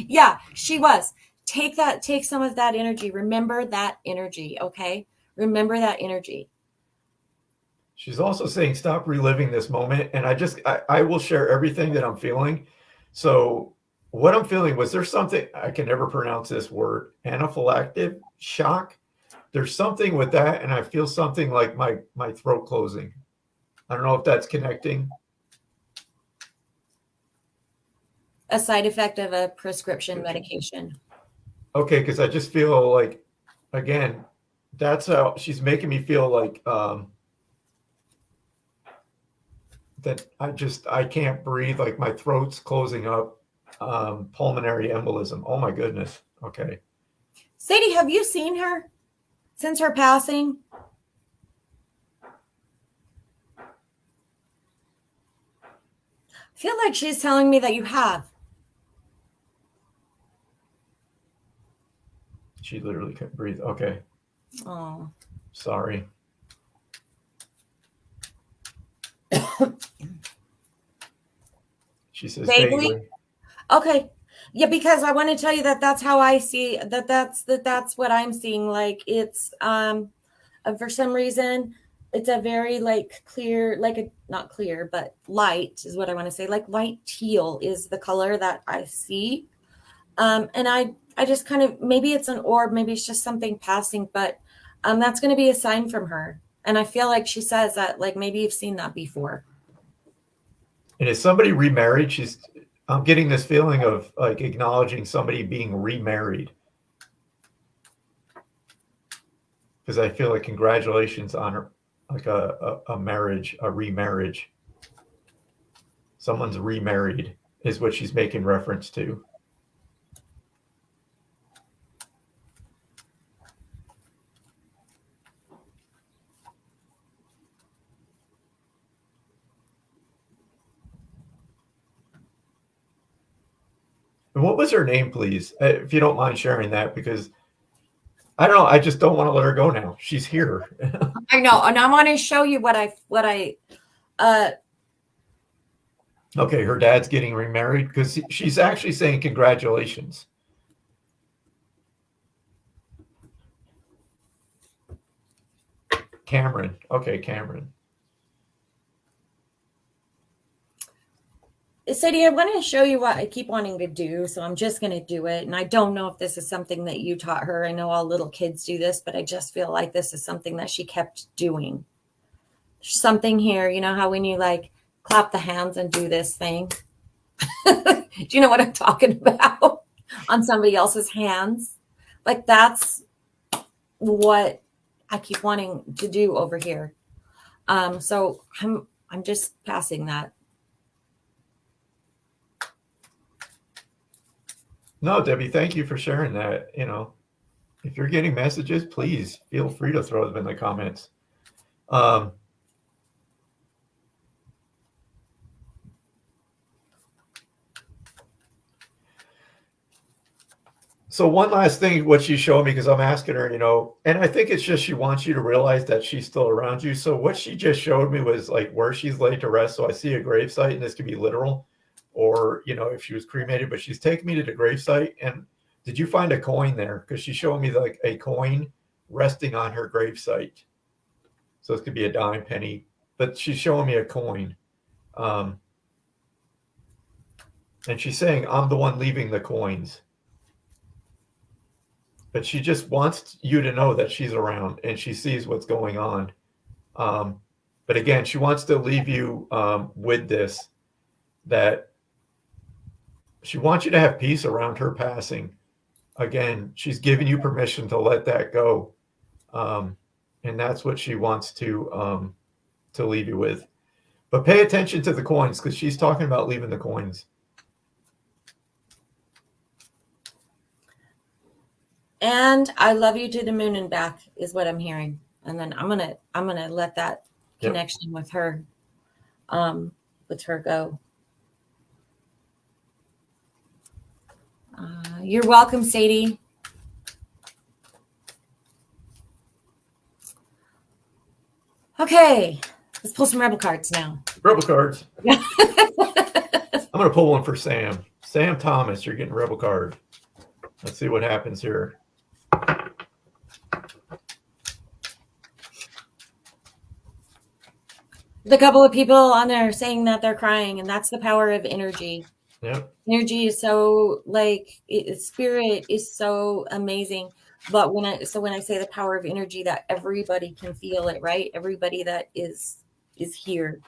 Yeah, she was. Take some of that energy. Remember that energy, okay? Remember that energy. She's also saying stop reliving this moment. And I will share everything that I'm feeling. So what I'm feeling, was there something, I can never pronounce this word, anaphylactic shock? There's something with that, and I feel something like my throat closing. I don't know if that's connecting. A side effect of a prescription medication. Okay, because I just feel like, again, that's how she's making me feel like that I can't breathe, like my throat's closing up, pulmonary embolism. Oh my goodness. Okay. Sadie, have you seen her since her passing? I feel like she's telling me that you have. She literally couldn't breathe. Okay. Oh. Sorry. She says vaguely. Okay. Yeah, because I want to tell you that that's how I see that. That's what I'm seeing. Like it's for some reason it's a very like clear, like a not clear, but light is what I want to say. Like light teal is the color that I see. And I just kind of, maybe it's an orb, maybe it's just something passing, but that's going to be a sign from her. And I feel like she says that, like, maybe you've seen that before. And is somebody remarried? I'm getting this feeling of like acknowledging somebody being remarried. Because I feel like congratulations on her, like a marriage, a remarriage. Someone's remarried is what she's making reference to. And what was her name, please? If you don't mind sharing that, because I don't know. I just don't want to let her go now. She's here. I know. And I want to show you what I okay, her dad's getting remarried, because she's actually saying congratulations. Cameron. Okay, Cameron. Sadie, I want to show you what I keep wanting to do, so I'm just going to do it. And I don't know if this is something that you taught her. I know all little kids do this, but I just feel like this is something that she kept doing. There's something here, you know how when you like clap the hands and do this thing? Do you know what I'm talking about? On somebody else's hands? Like that's what I keep wanting to do over here. So I'm just passing that. No, Debbie, thank you for sharing that. You know, if you're getting messages, please feel free to throw them in the comments. So one last thing, what she's showing me, because I'm asking her, you know, and I think it's just she wants you to realize that she's still around you. So what she just showed me was like where she's laid to rest. So I see a gravesite, and this could be literal, or, you know, if she was cremated, but she's taking me to the gravesite. And did you find a coin there? Because she's showing me like a coin resting on her gravesite. So this could be a dime, penny, but she's showing me a coin. And she's saying, I'm the one leaving the coins. But she just wants you to know that she's around and she sees what's going on. But again, she wants to leave you with this, that she wants you to have peace around her passing. Again, she's giving you permission to let that go. and that's what she wants to leave you with. But pay attention to the coins, because she's talking about leaving the coins. And I love you to the moon and back is what I'm hearing. And then I'm gonna let that connection with her go. You're welcome, Sadie. Okay, let's pull some Rebel cards now. Rebel cards. I'm going to pull one for Sam. Sam Thomas, you're getting Rebel card. Let's see what happens here. The couple of people on there saying that they're crying, and that's the power of energy. Yep. Energy is so spirit is so amazing. But when I say the power of energy, that everybody can feel it, right? Everybody that is here.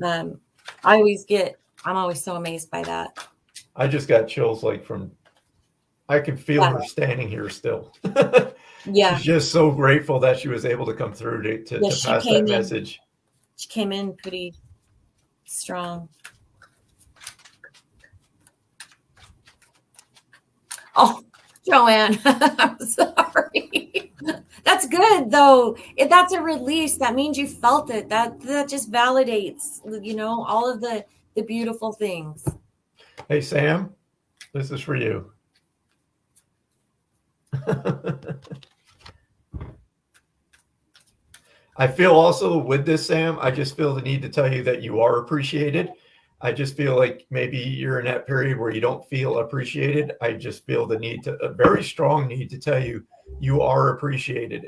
I'm always so amazed by that. I just got chills I can feel her standing here still. Yeah. She's just so grateful that she was able to come through to pass that message. She came in pretty strong. Oh, Joanne, I'm sorry. That's good though. If that's a release, that means you felt it. That just validates, all of the beautiful things. Hey, Sam, this is for you. I feel also with this, Sam, I just feel the need to tell you that you are appreciated. I just feel like maybe you're in that period where you don't feel appreciated. I just feel a very strong need to tell you, you are appreciated.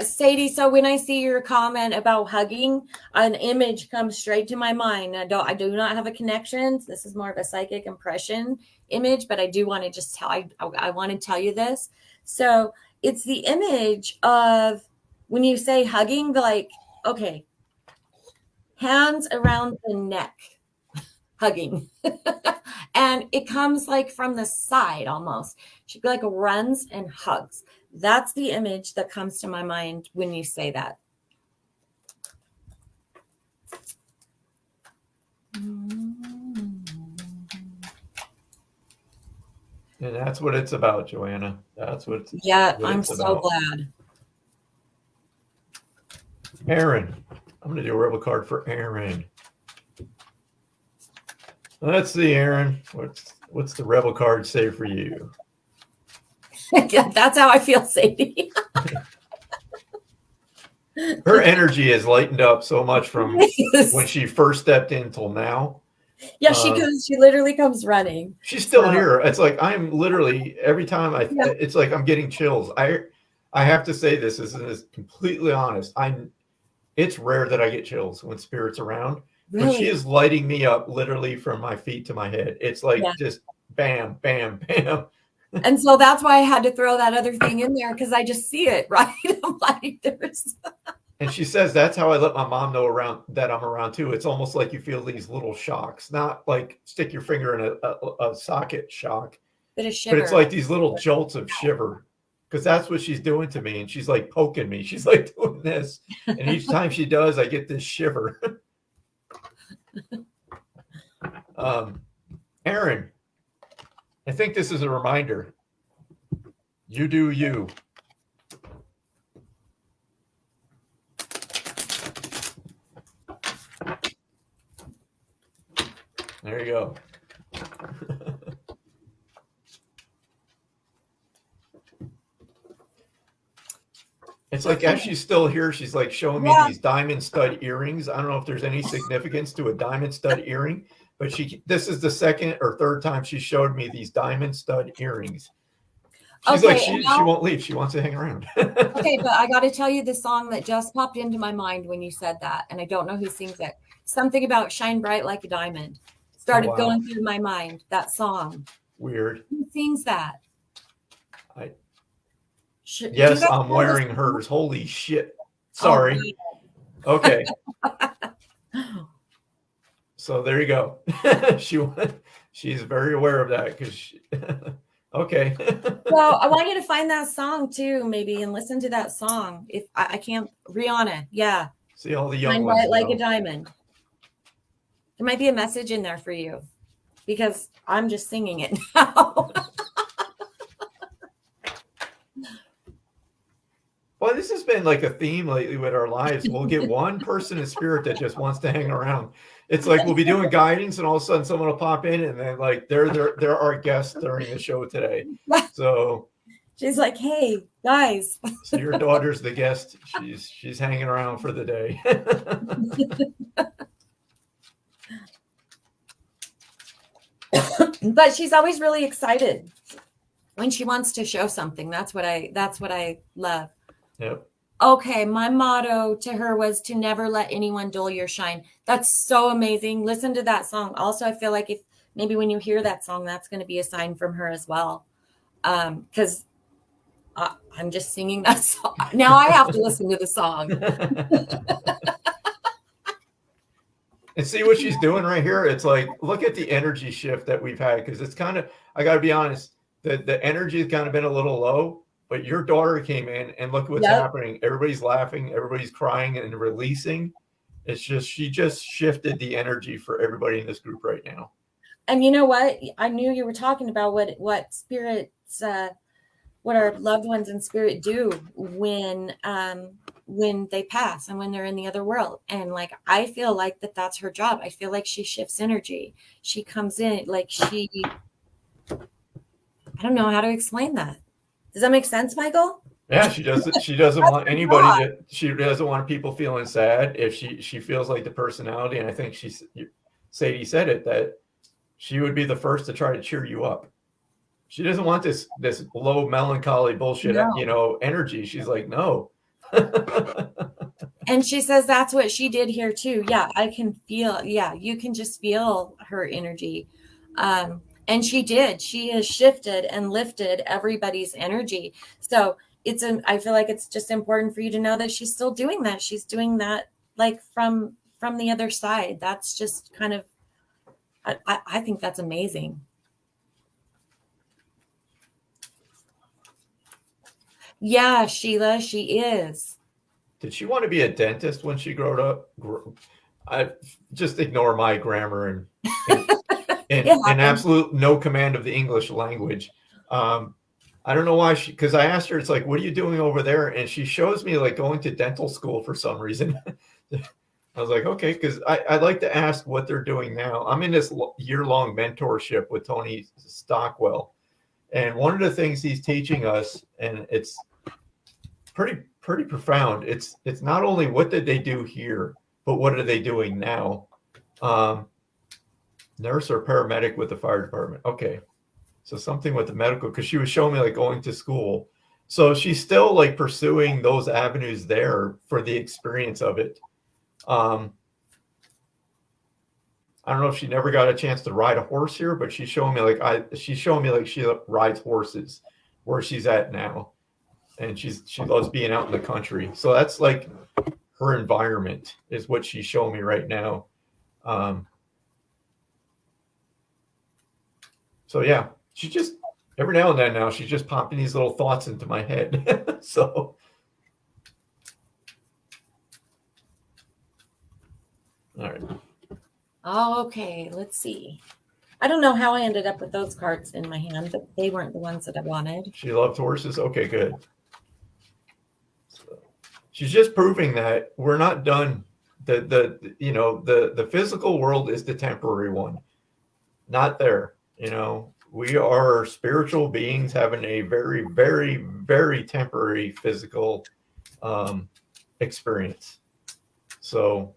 Sadie, so when I see your comment about hugging, an image comes straight to my mind. I do not have a connection. This is more of a psychic impression image, but I do want to just I want to tell you this. So it's the image of when you say hugging, okay, hands around the neck, hugging. And it comes from the side almost. She runs and hugs. That's the image that comes to my mind when you say that. And that's what it's about, Joanna. That's what it's I'm so glad. Aaron. I'm going to do a Rebel card for Aaron. Let's see, Aaron. What's the Rebel card say for you? Yeah, that's how I feel, Sadie. Her energy has lightened up so much from when she first stepped in till now. Yeah, she literally comes running. She's still here. It's I'm literally every time it's I'm getting chills. I have to say this is completely honest. It's rare that I get chills when Spirit's around. Really? But she is lighting me up literally from my feet to my head. It's just bam, bam, bam. And so that's why I had to throw that other thing in there, because I just see it, right? I'm there's. And she says that's how I let my mom know that I'm around too. It's almost like you feel these little shocks, not stick your finger in a socket shock, but it's these little jolts of shiver, because that's what she's doing to me. And she's poking me. She's doing this, and each time she does, I get this shiver. Aaron, I think this is a reminder. You do you. There you go. It's as she's still here, she's showing me these diamond stud earrings. I don't know if there's any significance to a diamond stud earring, but this is the second or third time she showed me these diamond stud earrings. She's she won't leave. She wants to hang around. Okay, but I got to tell you the song that just popped into my mind when you said that, and I don't know who sings it. Something about shine bright like a diamond. Started going through my mind, that song. Weird. Who sings that? Yes, I'm wearing hers. Holy shit. Sorry. Oh, okay. So there you go. She's very aware of that, because Okay. Well, I want you to find that song too, maybe, and listen to that song. If I can't, Rihanna, yeah. See all the young Shine ones bright like a now. diamond. There might be a message in there for you because I'm just singing it now. Well, this has been like a theme lately with our lives. We'll get one person in spirit that just wants to hang around. It's like we'll be doing guidance, and all of a sudden someone will pop in, and then like they're our guest during the show today. So she's like, "Hey guys." So your daughter's the guest. She's hanging around for the day. But she's always really excited when she wants to show something. That's what I love. Yep. Okay, my motto to her was to never let anyone dull your shine. That's so amazing. Listen to that song. Also, I feel like if maybe when you hear that song, that's going to be a sign from her as well. Because I'm just singing that song. Now I have to listen to the song. And see what she's doing right here? It's like, look at the energy shift that we've had. Because it's kind of, I got to be honest, the energy has kind of been a little low. But your daughter came in, and look what's happening. Everybody's laughing. Everybody's crying and releasing. It's just, she just shifted the energy for everybody in this group right now. And you know what? I knew you were talking about what spirits, what our loved ones in spirit do when they pass and when they're in the other world. And like, I feel like that's her job. I feel like she shifts energy. She comes in like I don't know how to explain that. Does that make sense, Michael? Yeah, she doesn't want anybody she doesn't want people feeling sad. If she feels like the personality, and I think Sadie said it, that she would be the first to try to cheer you up. She doesn't want this low melancholy bullshit, energy. She's like, no. And she says that's what she did here too. Yeah, I can feel, you can just feel her energy. And she did. She has shifted and lifted everybody's energy. So I feel like it's just important for you to know that she's still doing that. She's doing that like from the other side. That's just kind of, I think that's amazing. Yeah, Sheila, she is. Did she want to be a dentist when she grew up? I just ignore my grammar and absolute no command of the English language. I don't know why because I asked her, it's like, what are you doing over there? And she shows me like going to dental school for some reason. I was like, okay, because I'd like to ask what they're doing now. I'm in this year-long mentorship with Tony Stockwell. And one of the things he's teaching us, and it's pretty profound. It's not only what did they do here, but what are they doing now? Nurse or paramedic with the fire department. Okay. So something with the medical, because she was showing me like going to school. So she's still like pursuing those avenues there for the experience of it. I don't know if she never got a chance to ride a horse here, but she's showing me like she rides horses where she's at now. And she loves being out in the country. So that's like her environment is what she's showing me right now. So yeah, she just every now and then now she's just popping these little thoughts into my head. So all right. Oh, okay. Let's see. I don't know how I ended up with those cards in my hand, but they weren't the ones that I wanted. She loved horses. Okay, good. So she's just proving that we're not done. The physical world is the temporary one. Not there. We are spiritual beings having a very, very, very temporary physical experience. So,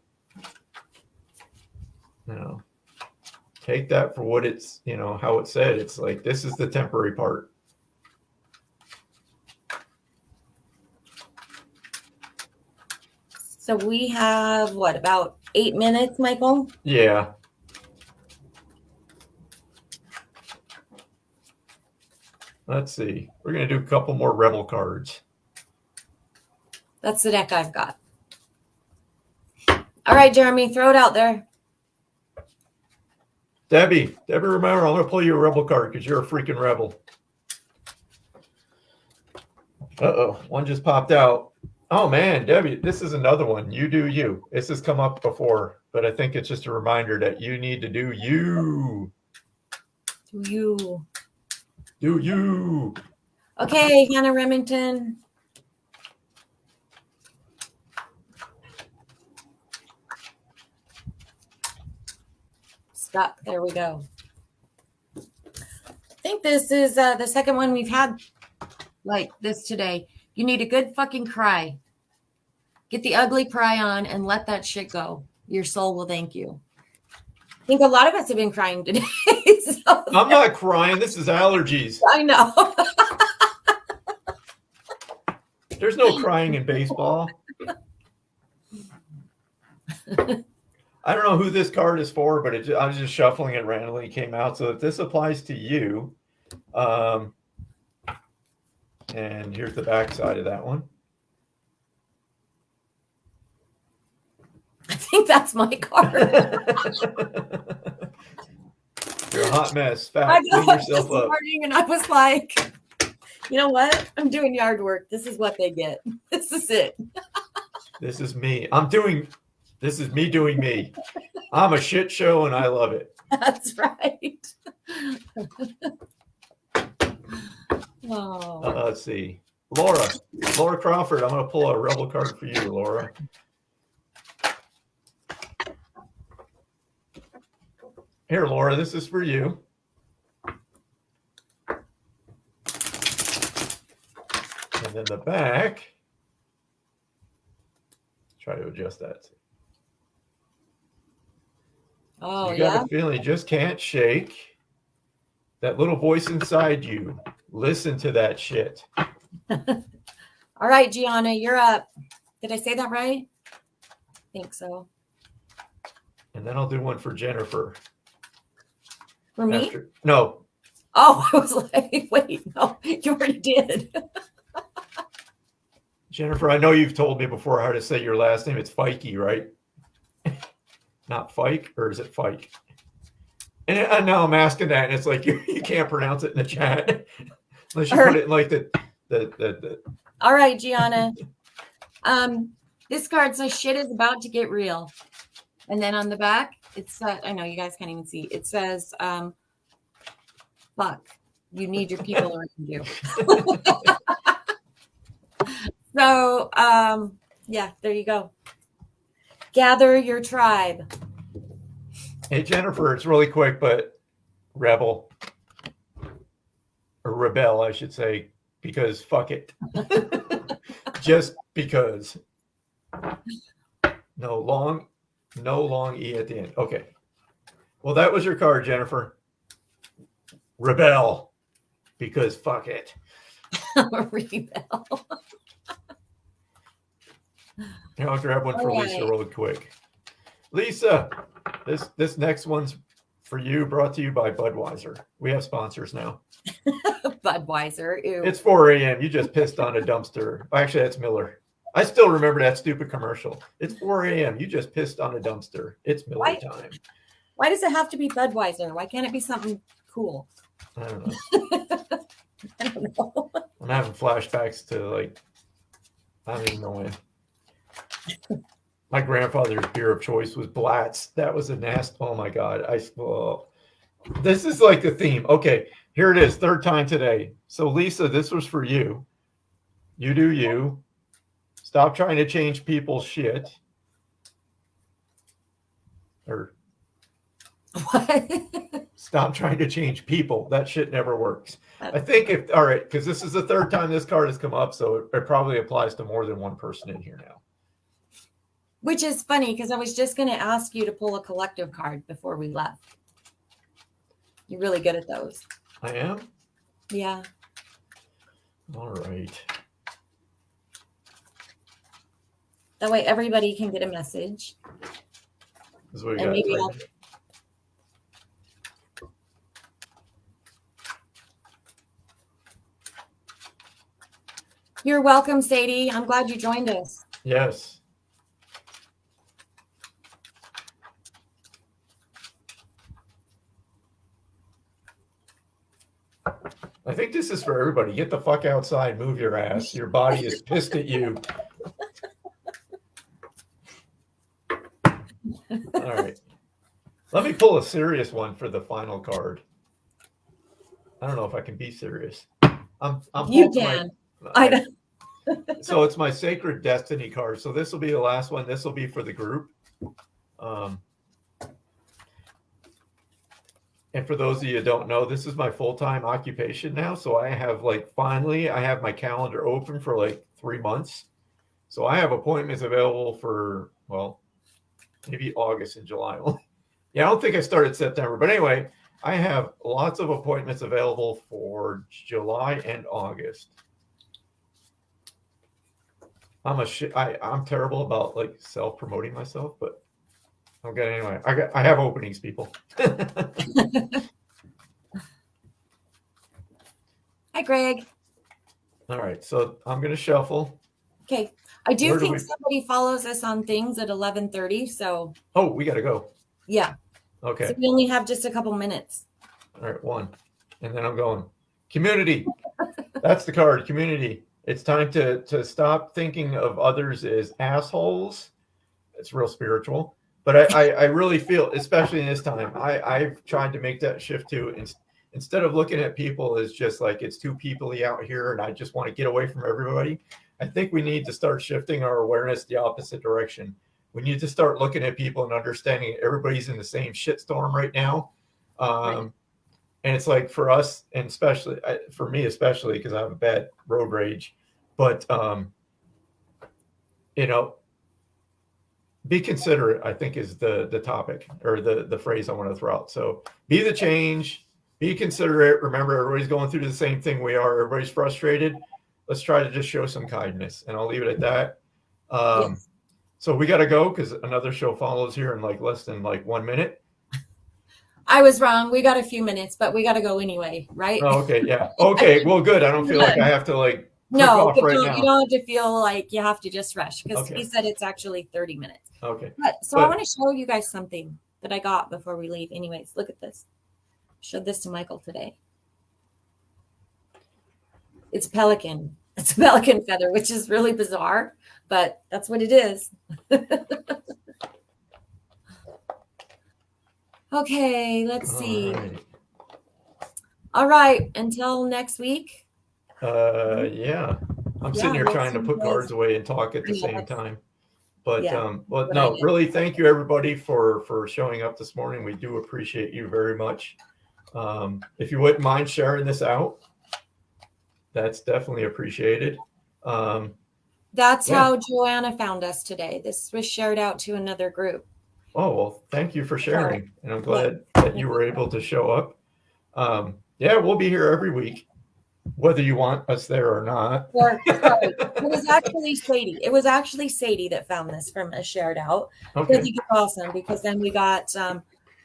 take that for what it's, how it said. It's like, this is the temporary part. So we have about 8 minutes, Michael? Yeah. Let's see. We're going to do a couple more Rebel cards. That's the deck I've got. All right, Jeremy, throw it out there. Debbie Romero, I'm going to pull you a Rebel card because you're a freaking rebel. Uh-oh, one just popped out. Oh man, Debbie, this is another one. You do you. This has come up before, but I think it's just a reminder that you need to do you. Do you? Do you. Okay, Hannah Remington. Stuck. There we go. I think this is the second one we've had like this today. You need a good fucking cry. Get the ugly cry on and let that shit go. Your soul will thank you. I think a lot of us have been crying today. So I'm not crying. This is allergies. I know. There's no crying in baseball. I don't know who this card is for, but I was just shuffling it randomly. It came out. So if this applies to you, and here's the back side of that one. I think that's my card. You're a hot mess. Fat. I know, Clean this yourself up. morning, and I was like, you know what? I'm doing yard work. This is what they get. This is it. This is me. This is me doing me. I'm a shit show and I love it. That's right. Oh. Let's see. Laura Crawford. I'm going to pull a rebel card for you, Laura. Here, Laura, this is for you. And then the back. Try to adjust that. Oh, you got yeah. a feeling you just can't shake. That little voice inside you. Listen to that shit. All right, Gianna, you're up. Did I say that right? I think so. And then I'll do one for Jennifer. For me? No. Oh, I was like, wait, no, you already did. Jennifer, I know you've told me before how to say your last name. It's Fikey, right? Not Fike, or is it Fike? And now I'm asking that, and it's like you can't pronounce it in the chat unless you put it in like the. All right, Gianna. This card says shit is about to get real, and then on the back it's I know you guys can't even see. It says, "Fuck, you need your people around you." So, yeah, there you go. Gather your tribe. Hey, Jennifer, it's really quick, but rebel or rebel, I should say, because fuck it. Just because. No long E at the end. Okay. Well, that was your card, Jennifer. Rebel because fuck it. Rebel. Here, I'll grab one for Lisa real quick. Lisa, this next one's for you, brought to you by Budweiser. We have sponsors now. Budweiser. Ew. It's 4 a.m. You just pissed on a dumpster. Actually, that's Miller. I still remember that stupid commercial. It's 4 a.m. You just pissed on a dumpster. It's Miller time. Why does it have to be Budweiser? Why can't it be something cool? I don't know. I don't know. I'm having flashbacks to like, I don't even know when. My grandfather's beer of choice was Blatz. That was a nasty. Oh my God. This is like the theme. Okay, here it is. Third time today. So Lisa, this was for you. You do you. Stop trying to change people's shit. Or What? stop trying to change people. That shit never works. I think all right, because this is the third time this card has come up, so it probably applies to more than one person in here now. Which is funny because I was just going to ask you to pull a collective card before we left. You're really good at those. I am? Yeah. All right. That way everybody can get a message. This is what we And got. maybe You're welcome, Sadie. I'm glad you joined us. Yes. I think this is for everybody. Get the fuck outside, move your ass. Your body is pissed at you. All right. Let me pull a serious one for the final card. I don't know if I can be serious. You can. So it's my Sacred Destiny card. So this will be the last one. This will be for the group. And for those of you who don't know, this is my full-time occupation now. So I have finally, I have my calendar open for 3 months. So I have appointments available for, well, maybe August and July. Yeah, I don't think I started September. But anyway, I have lots of appointments available for July and August. I'm terrible about self-promoting myself, but I'm good anyway. I have openings, people. Hi, Greg. All right, so I'm going to shuffle. Okay. I do think somebody follows us on things at 11:30. So. Oh, we got to go. Yeah. Okay. So we only have just a couple minutes. All right, one. And then I'm going. Community. That's the card, community. It's time to stop thinking of others as assholes. It's real spiritual. But I really feel, especially in this time, I've tried to make that shift too. Instead of looking at people as just it's too people-y out here and I just want to get away from everybody, I think we need to start shifting our awareness the opposite direction. We need to start looking at people and understanding everybody's in the same shitstorm right now. Right. And it's for us, and especially for me, especially because I have a bad road rage, but, be considerate, I think, is the topic or the phrase I want to throw out. So be the change, be considerate. Remember, everybody's going through the same thing we are. Everybody's frustrated. Let's try to just show some kindness, and I'll leave it at that. Yes. So we got to go because another show follows here in less than 1 minute. I was wrong. We got a few minutes, but we got to go anyway, right? Oh, okay, yeah. Okay, well, good. I don't feel like I have to no, but right you don't have to feel like you have to just rush because he said it's actually 30 minutes. Okay. But I want to show you guys something that I got before we leave. Anyways, look at this. Showed this to Michael today. It's a pelican. It's a pelican feather, which is really bizarre, but that's what it is. Okay, let's see. All right, until next week. Yeah. I'm sitting here trying to put cards away and talk at the same time. But no, really, thank you everybody for showing up this morning. We do appreciate you very much. If you wouldn't mind sharing this out, that's definitely appreciated. That's how Joanna found us today. This was shared out to another group. Oh, well, thank you for sharing. And I'm glad that you were able to show up. We'll be here every week, whether you want us there or not. It was actually Sadie. It was actually Sadie that found this from a shared out. Okay. I think it's awesome because then we got,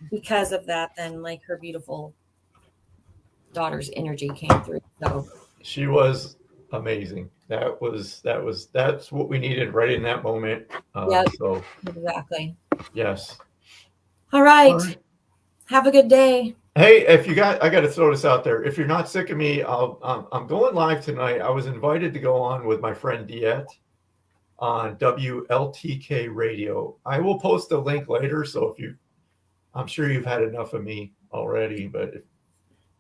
because of that, then her beautiful daughter's energy came through. So she was amazing. That's what we needed right in that moment. So exactly. Yes. All right. Have a good day. Hey, I got to throw this out there. If you're not sick of me, I'm going live tonight. I was invited to go on with my friend Diet on WLTK Radio. I will post a link later. So I'm sure you've had enough of me already, but if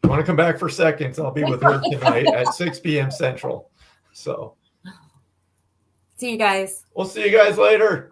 you want to come back for seconds, I'll be with her tonight at 6 p.m. Central. So see you guys. We'll see you guys later.